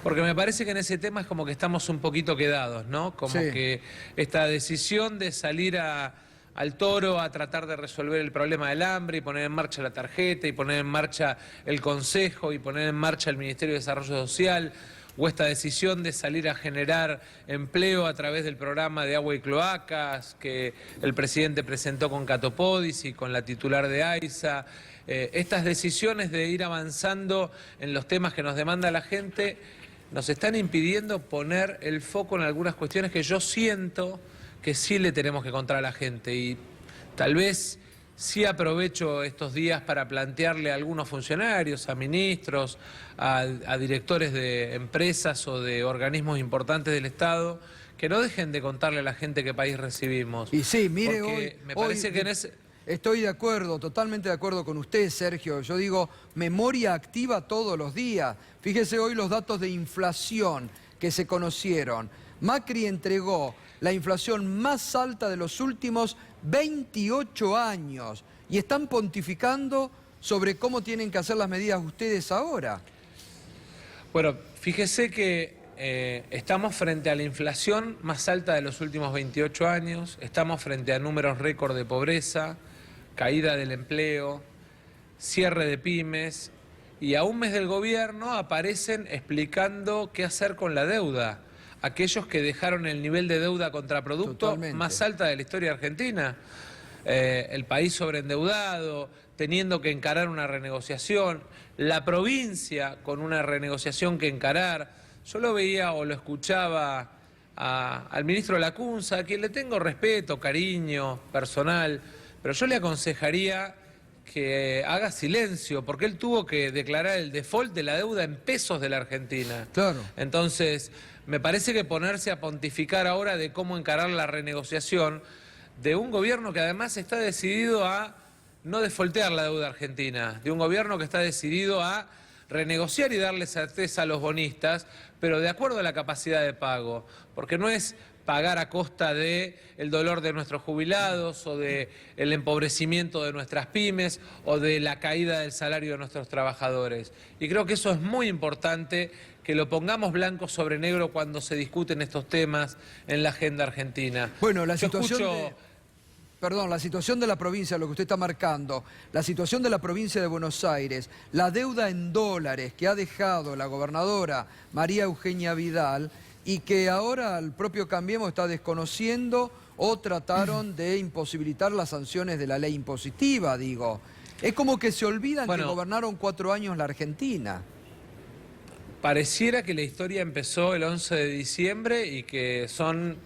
porque me parece que en ese tema es como que estamos un poquito quedados, ¿no? Como que esta decisión de salir al toro a tratar de resolver el problema del hambre y poner en marcha la tarjeta y poner en marcha el Consejo y poner en marcha el Ministerio de Desarrollo Social, o esta decisión de salir a generar empleo a través del programa de agua y cloacas que el presidente presentó con Catopodis y con la titular de AISA, estas decisiones de ir avanzando en los temas que nos demanda la gente nos están impidiendo poner el foco en algunas cuestiones que yo siento que sí le tenemos que contar a la gente, y tal vez sí aprovecho estos días para plantearle a algunos funcionarios, a ministros, a directores de empresas o de organismos importantes del Estado, que no dejen de contarle a la gente qué país recibimos. Y sí, mire, porque me parece que en ese... Estoy de acuerdo, totalmente de acuerdo con usted, Sergio. Yo digo, memoria activa todos los días. Fíjese hoy los datos de inflación que se conocieron. Macri entregó la inflación más alta de los últimos 28 años y están pontificando sobre cómo tienen que hacer las medidas ustedes ahora. Bueno, fíjese que estamos frente a la inflación más alta de los últimos 28 años, estamos frente a números récord de pobreza, caída del empleo, cierre de pymes, y a un mes del gobierno aparecen explicando qué hacer con la deuda. Aquellos que dejaron el nivel de deuda contra producto más alta de la historia argentina, el país sobreendeudado, teniendo que encarar una renegociación, la provincia con una renegociación que encarar. Yo lo veía o lo escuchaba al ministro Lacunza, a quien le tengo respeto, cariño personal, pero yo le aconsejaría que haga silencio, porque él tuvo que declarar el default de la deuda en pesos de la Argentina. Claro. Entonces, me parece que ponerse a pontificar ahora de cómo encarar la renegociación de un gobierno que además está decidido a no defaultear la deuda argentina, de un gobierno que está decidido a renegociar y darle certeza a los bonistas, pero de acuerdo a la capacidad de pago, porque no es pagar a costa de el dolor de nuestros jubilados o de el empobrecimiento de nuestras pymes o de la caída del salario de nuestros trabajadores. Y creo que eso es muy importante, que lo pongamos blanco sobre negro cuando se discuten estos temas en la agenda argentina. Bueno, la situación la situación de la provincia, lo que usted está marcando, la situación de la provincia de Buenos Aires, la deuda en dólares que ha dejado la gobernadora María Eugenia Vidal y que ahora el propio Cambiemos está desconociendo o trataron de imposibilitar las sanciones de la ley impositiva, digo. Es como que se olvidan que gobernaron 4 años la Argentina. Pareciera que la historia empezó el 11 de diciembre y que son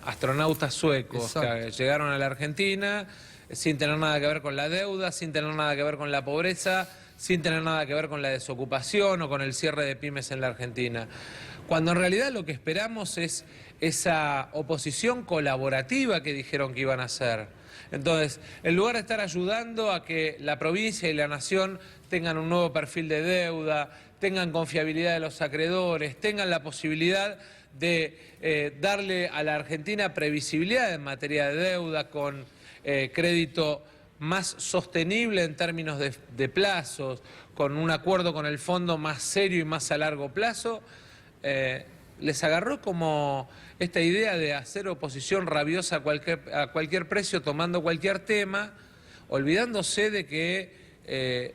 astronautas suecos que llegaron a la Argentina sin tener nada que ver con la deuda, sin tener nada que ver con la pobreza, sin tener nada que ver con la desocupación o con el cierre de pymes en la Argentina. Cuando en realidad lo que esperamos es esa oposición colaborativa que dijeron que iban a hacer. Entonces, en lugar de estar ayudando a que la provincia y la nación tengan un nuevo perfil de deuda, tengan confiabilidad de los acreedores, tengan la posibilidad de darle a la Argentina previsibilidad en materia de deuda con crédito más sostenible en términos de plazos, con un acuerdo con el fondo más serio y más a largo plazo, les agarró como esta idea de hacer oposición rabiosa a cualquier precio, tomando cualquier tema, olvidándose de que,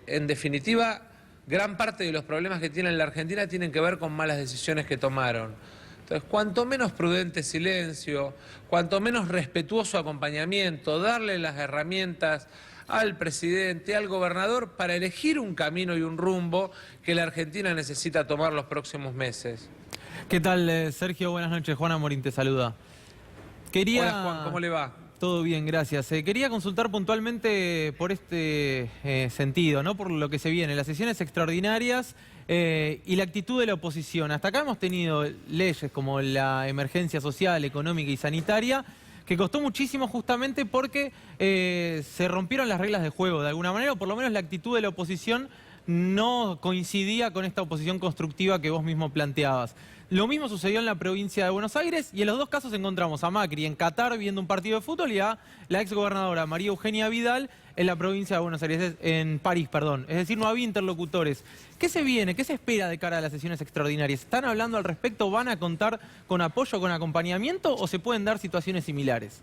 en definitiva, gran parte de los problemas que tiene la Argentina tienen que ver con malas decisiones que tomaron. Entonces, cuanto menos prudente silencio, cuanto menos respetuoso acompañamiento, darle las herramientas al presidente, al gobernador, para elegir un camino y un rumbo que la Argentina necesita tomar los próximos meses. ¿Qué tal, Sergio? Buenas noches. Juana Morín te saluda. Hola, Juan, ¿cómo le va? Todo bien, gracias. Quería consultar puntualmente por este sentido, ¿no? Por lo que se viene, las sesiones extraordinarias y la actitud de la oposición. Hasta acá hemos tenido leyes como la emergencia social, económica y sanitaria, que costó muchísimo justamente porque se rompieron las reglas de juego de alguna manera, o por lo menos la actitud de la oposición no coincidía con esta oposición constructiva que vos mismo planteabas. Lo mismo sucedió en la provincia de Buenos Aires y en los dos casos encontramos a Macri en Qatar viendo un partido de fútbol y a la exgobernadora María Eugenia Vidal en la provincia de Buenos Aires, en París, perdón. Es decir, no había interlocutores. ¿Qué se viene? ¿Qué se espera de cara a las sesiones extraordinarias? ¿Están hablando al respecto? ¿Van a contar con apoyo, con acompañamiento o se pueden dar situaciones similares?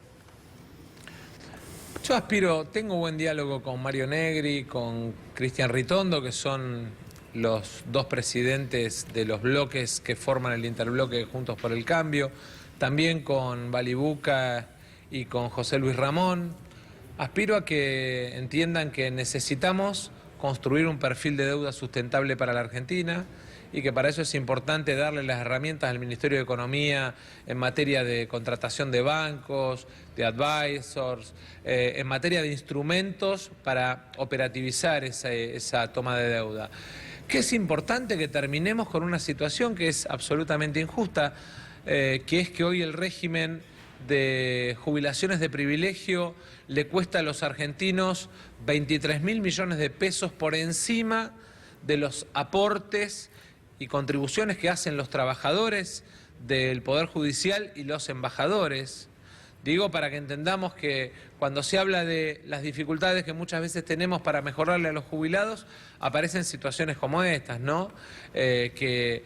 Yo aspiro, tengo buen diálogo con Mario Negri, con Cristian Ritondo, que son los dos presidentes de los bloques que forman el interbloque Juntos por el Cambio, también con Balibuca y con José Luis Ramón. Aspiro a que entiendan que necesitamos construir un perfil de deuda sustentable para la Argentina y que para eso es importante darle las herramientas al Ministerio de Economía en materia de contratación de bancos, de advisors, en materia de instrumentos para operativizar esa toma de deuda. Que es importante que terminemos con una situación que es absolutamente injusta, que es que hoy el régimen de jubilaciones de privilegio le cuesta a los argentinos 23.000 millones de pesos por encima de los aportes y contribuciones que hacen los trabajadores del Poder Judicial y los embajadores. Digo, para que entendamos que cuando se habla de las dificultades que muchas veces tenemos para mejorarle a los jubilados, aparecen situaciones como estas, ¿no? Que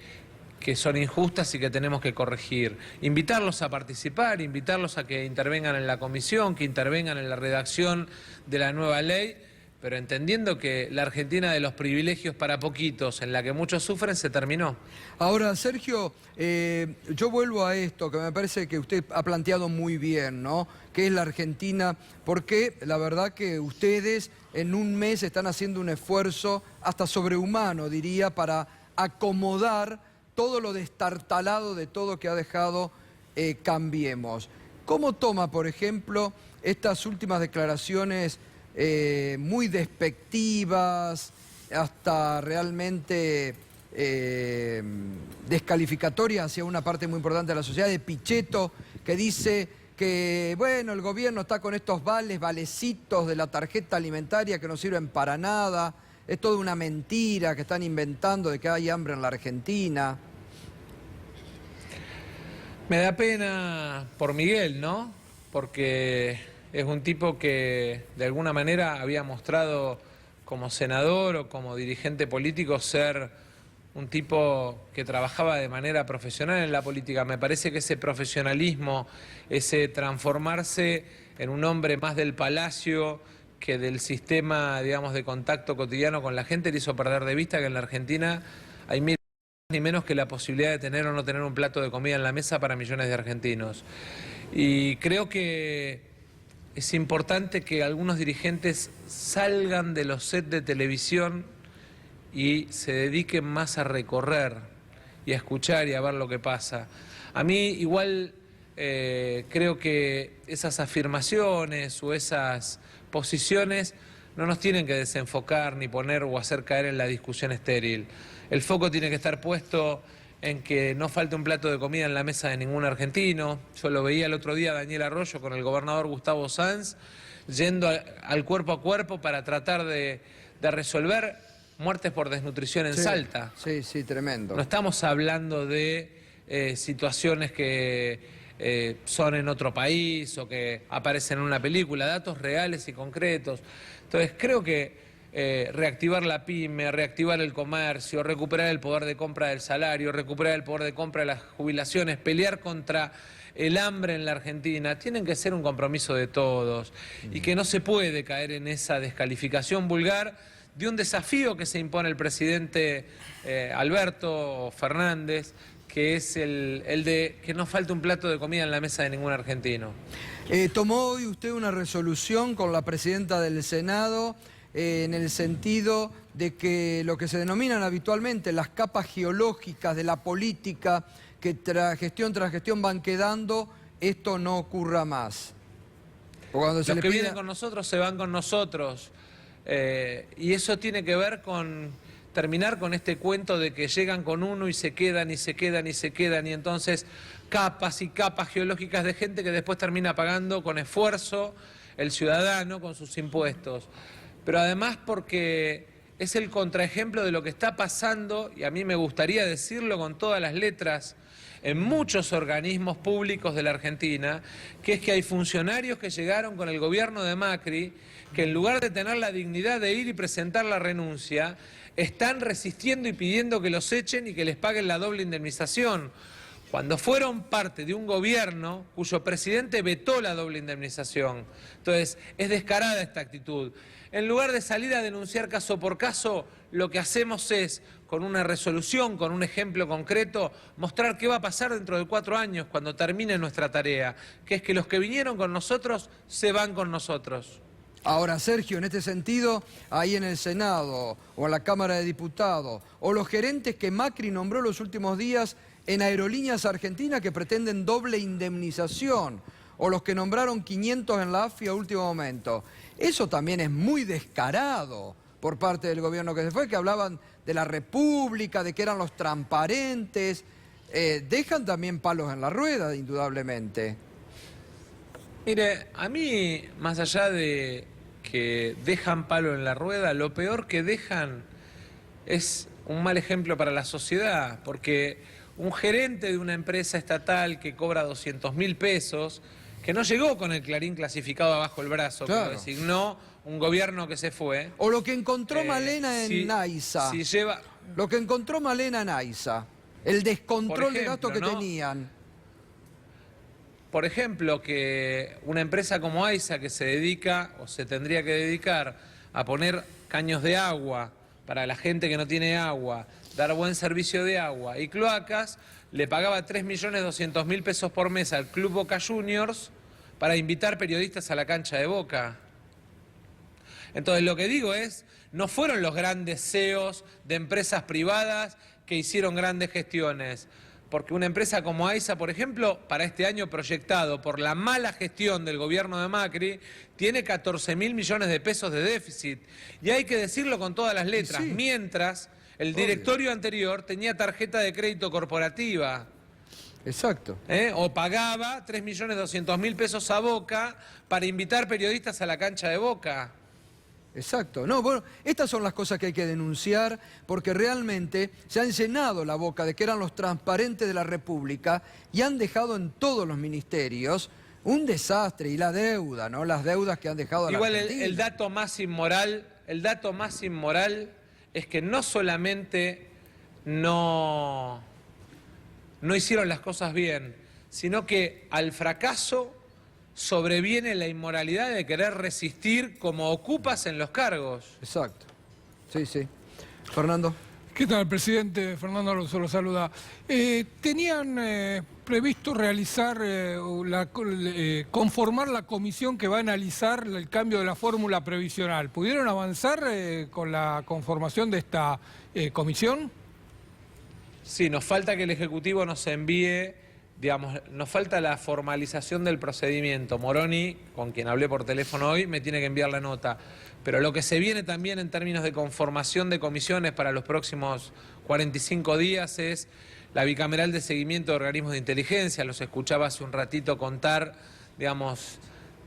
son injustas y que tenemos que corregir. Invitarlos a participar, invitarlos a que intervengan en la comisión, que intervengan en la redacción de la nueva ley, pero entendiendo que la Argentina de los privilegios para poquitos, en la que muchos sufren, se terminó. Ahora, Sergio, yo vuelvo a esto que me parece que usted ha planteado muy bien, ¿no? Que es la Argentina, porque la verdad que ustedes en un mes están haciendo un esfuerzo hasta sobrehumano, diría, para acomodar todo lo destartalado de todo que ha dejado Cambiemos. ¿Cómo toma, por ejemplo, estas últimas declaraciones muy despectivas, hasta realmente descalificatorias hacia una parte muy importante de la sociedad, de Pichetto, que dice que, bueno, el gobierno está con estos valecitos de la tarjeta alimentaria que no sirven para nada, es toda una mentira que están inventando de que hay hambre en la Argentina? Me da pena por Miguel, ¿no? Porque es un tipo que de alguna manera había mostrado como senador o como dirigente político ser un tipo que trabajaba de manera profesional en la política. Me parece que ese profesionalismo, ese transformarse en un hombre más del palacio que del sistema, digamos, de contacto cotidiano con la gente, le hizo perder de vista que en la Argentina hay ni menos que la posibilidad de tener o no tener un plato de comida en la mesa para millones de argentinos. Y creo que es importante que algunos dirigentes salgan de los sets de televisión y se dediquen más a recorrer y a escuchar y a ver lo que pasa. A mí igual creo que esas afirmaciones o esas posiciones no nos tienen que desenfocar ni poner o hacer caer en la discusión estéril. El foco tiene que estar puesto en que no falte un plato de comida en la mesa de ningún argentino. Yo lo veía el otro día a Daniel Arroyo con el gobernador Gustavo Sanz, yendo al cuerpo a cuerpo para tratar de resolver muertes por desnutrición en Salta. Sí, sí, tremendo. No estamos hablando de situaciones que son en otro país o que aparecen en una película, datos reales y concretos. Entonces creo que reactivar la pyme, reactivar el comercio, recuperar el poder de compra del salario, recuperar el poder de compra de las jubilaciones, pelear contra el hambre en la Argentina, tienen que ser un compromiso de todos y que no se puede caer en esa descalificación vulgar de un desafío que se impone el presidente Alberto Fernández, que es el de que no falte un plato de comida en la mesa de ningún argentino. Tomó hoy usted una resolución con la presidenta del Senado en el sentido de que lo que se denominan habitualmente las capas geológicas de la política que gestión tras gestión van quedando, esto no ocurra más. Los que vienen con nosotros se van con nosotros. Y eso tiene que ver con terminar con este cuento de que llegan con uno y se quedan y se quedan y se quedan, y entonces capas y capas geológicas de gente que después termina pagando con esfuerzo el ciudadano con sus impuestos. Pero además porque es el contraejemplo de lo que está pasando, y a mí me gustaría decirlo con todas las letras, en muchos organismos públicos de la Argentina, que es que hay funcionarios que llegaron con el gobierno de Macri, que en lugar de tener la dignidad de ir y presentar la renuncia, están resistiendo y pidiendo que los echen y que les paguen la doble indemnización, cuando fueron parte de un gobierno cuyo presidente vetó la doble indemnización. Entonces, es descarada esta actitud. En lugar de salir a denunciar caso por caso, lo que hacemos es, con una resolución, con un ejemplo concreto, mostrar qué va a pasar dentro de 4 años cuando termine nuestra tarea, que es que los que vinieron con nosotros se van con nosotros. Ahora, Sergio, en este sentido, ahí en el Senado o en la Cámara de Diputados, o los gerentes que Macri nombró los últimos días en Aerolíneas Argentinas que pretenden doble indemnización, o los que nombraron 500 en la AFI a último momento. Eso también es muy descarado por parte del gobierno que se fue, que hablaban de la República, de que eran los transparentes. Dejan también palos en la rueda, indudablemente. Mire, a mí, más allá de que dejan palo en la rueda, lo peor que dejan es un mal ejemplo para la sociedad, porque un gerente de una empresa estatal que cobra 200.000 pesos, que no llegó con el Clarín clasificado abajo el brazo, claro, que lo designó un gobierno que se fue. O lo que encontró Malena en AISA. Si lleva... Lo que encontró Malena en AISA. El descontrol de gasto que tenían. Por ejemplo, que una empresa como AISA, que se dedica o se tendría que dedicar a poner caños de agua para la gente que no tiene agua, dar buen servicio de agua y cloacas, le pagaba 3.200.000 pesos por mes al Club Boca Juniors para invitar periodistas a la cancha de Boca. Entonces lo que digo es, no fueron los grandes CEOs de empresas privadas que hicieron grandes gestiones, porque una empresa como AISA, por ejemplo, para este año proyectado por la mala gestión del gobierno de Macri, tiene 14.000 millones de pesos de déficit. Y hay que decirlo con todas las letras, sí, mientras el directorio anterior tenía tarjeta de crédito corporativa. Exacto. O pagaba 3.200.000 pesos a Boca para invitar periodistas a la cancha de Boca. Exacto. No, bueno, estas son las cosas que hay que denunciar, porque realmente se han llenado la boca de que eran los transparentes de la República y han dejado en todos los ministerios un desastre. Y la deuda, ¿no? Las deudas que han dejado a la Argentina. Igual el dato más inmoral es que no solamente no hicieron las cosas bien, sino que al fracaso sobreviene la inmoralidad de querer resistir como ocupas en los cargos. Exacto. Sí, sí. Fernando. ¿Qué tal, presidente? Fernando Alonso lo saluda. Tenían previsto realizar, conformar la comisión que va a analizar el cambio de la fórmula previsional. ¿Pudieron avanzar con la conformación de esta comisión? Sí, nos falta que el Ejecutivo nos envíe, digamos, nos falta la formalización del procedimiento. Moroni, con quien hablé por teléfono hoy, me tiene que enviar la nota. Pero lo que se viene también en términos de conformación de comisiones para los próximos 45 días es la bicameral de seguimiento de organismos de inteligencia. Los escuchaba hace un ratito contar, digamos,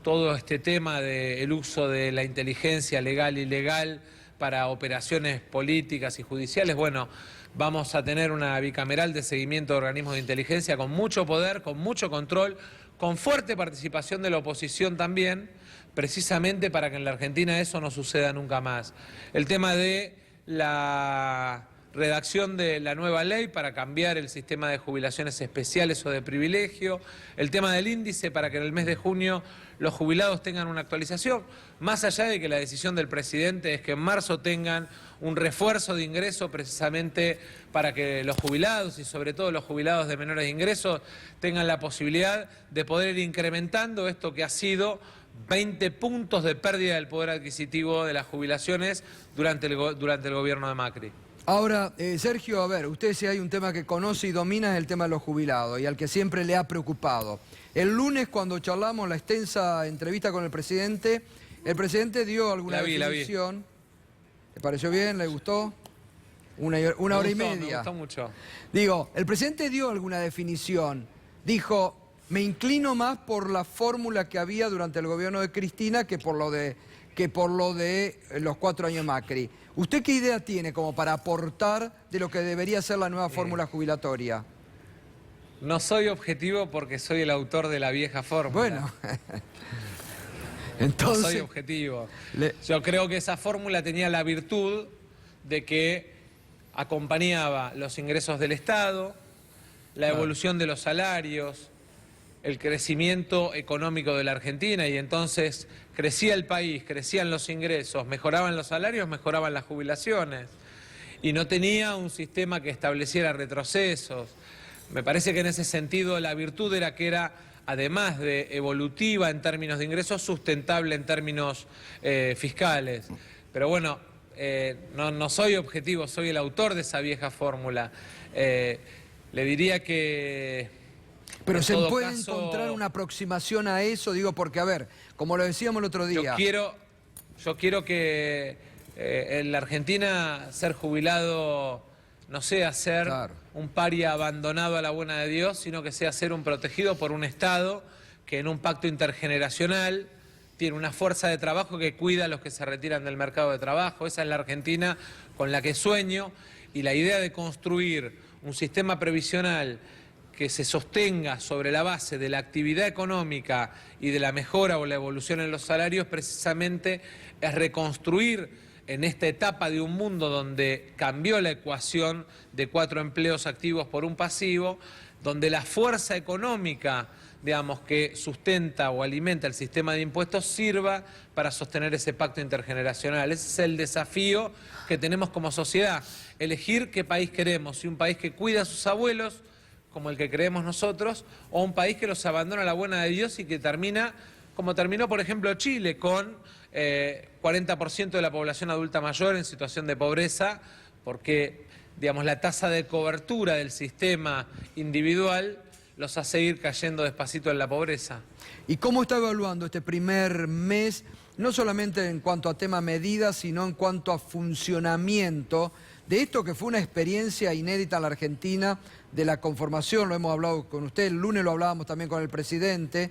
todo este tema del uso de la inteligencia legal e ilegal para operaciones políticas y judiciales. Bueno, vamos a tener una bicameral de seguimiento de organismos de inteligencia con mucho poder, con mucho control, con fuerte participación de la oposición también, precisamente para que en la Argentina eso no suceda nunca más. El tema de la redacción de la nueva ley para cambiar el sistema de jubilaciones especiales o de privilegio, el tema del índice para que en el mes de junio los jubilados tengan una actualización, más allá de que la decisión del presidente es que en marzo tengan un refuerzo de ingreso precisamente para que los jubilados y sobre todo los jubilados de menores ingresos tengan la posibilidad de poder ir incrementando esto que ha sido 20 puntos de pérdida del poder adquisitivo de las jubilaciones durante el gobierno de Macri. Ahora, Sergio, a ver, usted si hay un tema que conoce y domina es el tema de los jubilados y al que siempre le ha preocupado. El lunes cuando charlamos la extensa entrevista con el presidente dio alguna definición. ¿Le pareció bien? ¿Le gustó? Una hora y media. Me gustó mucho. Digo, el presidente dio alguna definición. Dijo, me inclino más por la fórmula que había durante el gobierno de Cristina que por lo de los 4 años Macri. ¿Usted qué idea tiene como para aportar de lo que debería ser la nueva fórmula jubilatoria? No soy objetivo porque soy el autor de la vieja fórmula. Bueno, entonces... No soy objetivo. Yo creo que esa fórmula tenía la virtud de que acompañaba los ingresos del Estado, la evolución de los salarios, el crecimiento económico de la Argentina y entonces crecía el país, crecían los ingresos, mejoraban los salarios, mejoraban las jubilaciones y no tenía un sistema que estableciera retrocesos. Me parece que en ese sentido la virtud era que era, además de evolutiva en términos de ingresos, sustentable en términos fiscales. Pero bueno, no soy objetivo, soy el autor de esa vieja fórmula. Le diría que... Pero se puede encontrar una aproximación a eso, digo, porque a ver, como lo decíamos el otro día... Yo quiero que en la Argentina ser jubilado no sea ser un paria abandonado a la buena de Dios, sino que sea ser un protegido por un Estado que en un pacto intergeneracional tiene una fuerza de trabajo que cuida a los que se retiran del mercado de trabajo. Esa es la Argentina con la que sueño y la idea de construir un sistema previsional que se sostenga sobre la base de la actividad económica y de la mejora o la evolución en los salarios, precisamente es reconstruir en esta etapa de un mundo donde cambió la ecuación de 4 empleos activos por un pasivo, donde la fuerza económica, digamos, que sustenta o alimenta el sistema de impuestos sirva para sostener ese pacto intergeneracional. Ese es el desafío que tenemos como sociedad, elegir qué país queremos, si un país que cuida a sus abuelos, como el que creemos nosotros, o un país que los abandona a la buena de Dios y que termina, como terminó por ejemplo Chile, con 40% de la población adulta mayor en situación de pobreza, porque digamos, la tasa de cobertura del sistema individual los hace ir cayendo despacito en la pobreza. ¿Y cómo está evaluando este primer mes, no solamente en cuanto a tema medidas, sino en cuanto a funcionamiento de esto que fue una experiencia inédita en la Argentina, de la conformación, lo hemos hablado con usted, el lunes lo hablábamos también con el presidente,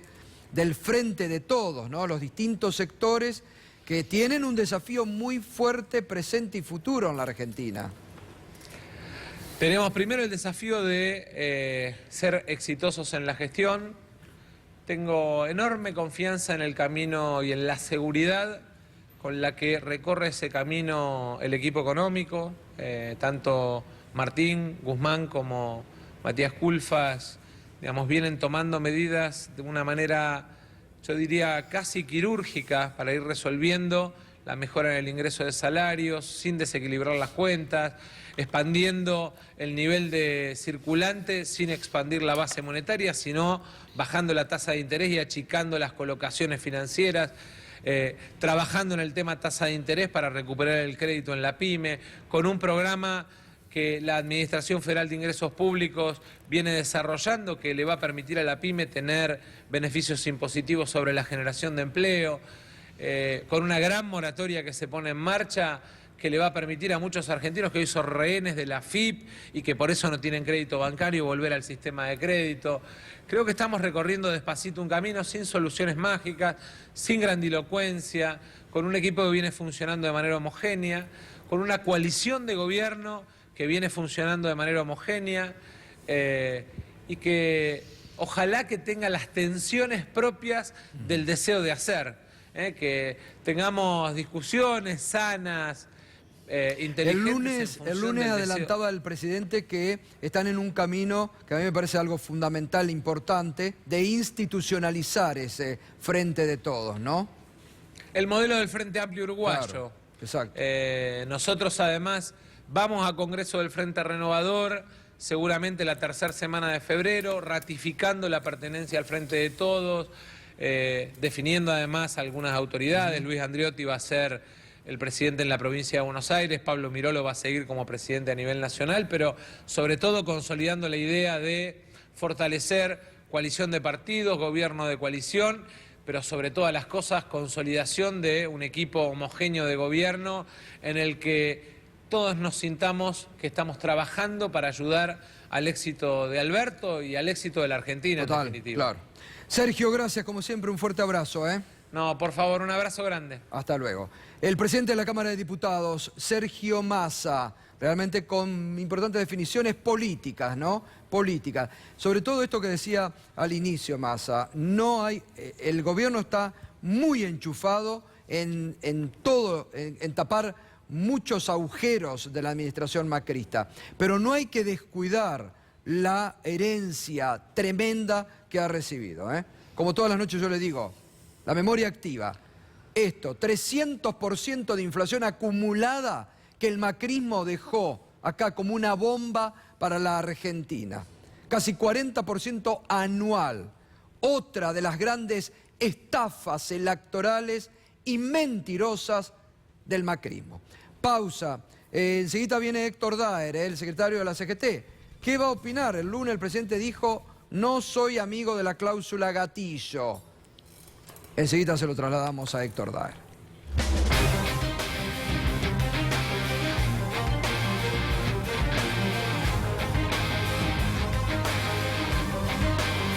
del frente de todos, ¿no? Los distintos sectores que tienen un desafío muy fuerte, presente y futuro en la Argentina? Tenemos primero el desafío de ser exitosos en la gestión. Tengo enorme confianza en el camino y en la seguridad con la que recorre ese camino el equipo económico, tanto Martín Guzmán como Matías Culfas, digamos, vienen tomando medidas de una manera, yo diría, casi quirúrgica para ir resolviendo la mejora en el ingreso de salarios, sin desequilibrar las cuentas, expandiendo el nivel de circulante sin expandir la base monetaria, sino bajando la tasa de interés y achicando las colocaciones financieras, trabajando en el tema tasa de interés para recuperar el crédito en la pyme, con un programa que la Administración Federal de Ingresos Públicos viene desarrollando que le va a permitir a la pyme tener beneficios impositivos sobre la generación de empleo, con una gran moratoria que se pone en marcha que le va a permitir a muchos argentinos que hoy son rehenes de la AFIP y que por eso no tienen crédito bancario volver al sistema de crédito. Creo que estamos recorriendo despacito un camino sin soluciones mágicas, sin grandilocuencia, con un equipo que viene funcionando de manera homogénea, con una coalición de gobierno que viene funcionando de manera homogénea y que ojalá que tenga las tensiones propias del deseo de hacer, que tengamos discusiones sanas, inteligentes. El lunes adelantaba el presidente que están en un camino que a mí me parece algo fundamental, importante, de institucionalizar ese frente de todos, ¿no? El modelo del Frente Amplio Uruguayo. Claro, exacto. Nosotros además vamos a Congreso del Frente Renovador, seguramente la tercera semana de febrero, ratificando la pertenencia al Frente de Todos, definiendo además algunas autoridades. Luis Andriotti va a ser el presidente en la provincia de Buenos Aires, Pablo Mirolo va a seguir como presidente a nivel nacional, pero sobre todo consolidando la idea de fortalecer coalición de partidos, gobierno de coalición, pero sobre todas las cosas, consolidación de un equipo homogéneo de gobierno en el que todos nos sintamos que estamos trabajando para ayudar al éxito de Alberto y al éxito de la Argentina, Total, en definitiva. claro. Sergio, gracias, como siempre, un fuerte abrazo, ¿eh? No, por favor, un abrazo grande. Hasta luego. El presidente de la Cámara de Diputados, Sergio Massa, realmente con importantes definiciones políticas, ¿no? Políticas. Sobre todo esto que decía al inicio Massa, no hay, el gobierno está muy enchufado en tapar muchos agujeros de la administración macrista, pero no hay que descuidar la herencia tremenda que ha recibido, ¿eh? Como todas las noches yo le digo, la memoria activa, esto, 300% de inflación acumulada que el macrismo dejó acá como una bomba para la Argentina. Casi 40% anual. Otra de las grandes estafas electorales y mentirosas del macrismo. Pausa. Enseguida viene Héctor Daer, el secretario de la CGT. ¿Qué va a opinar? El lunes el presidente dijo, no soy amigo de la cláusula gatillo. Enseguida se lo trasladamos a Héctor Daer.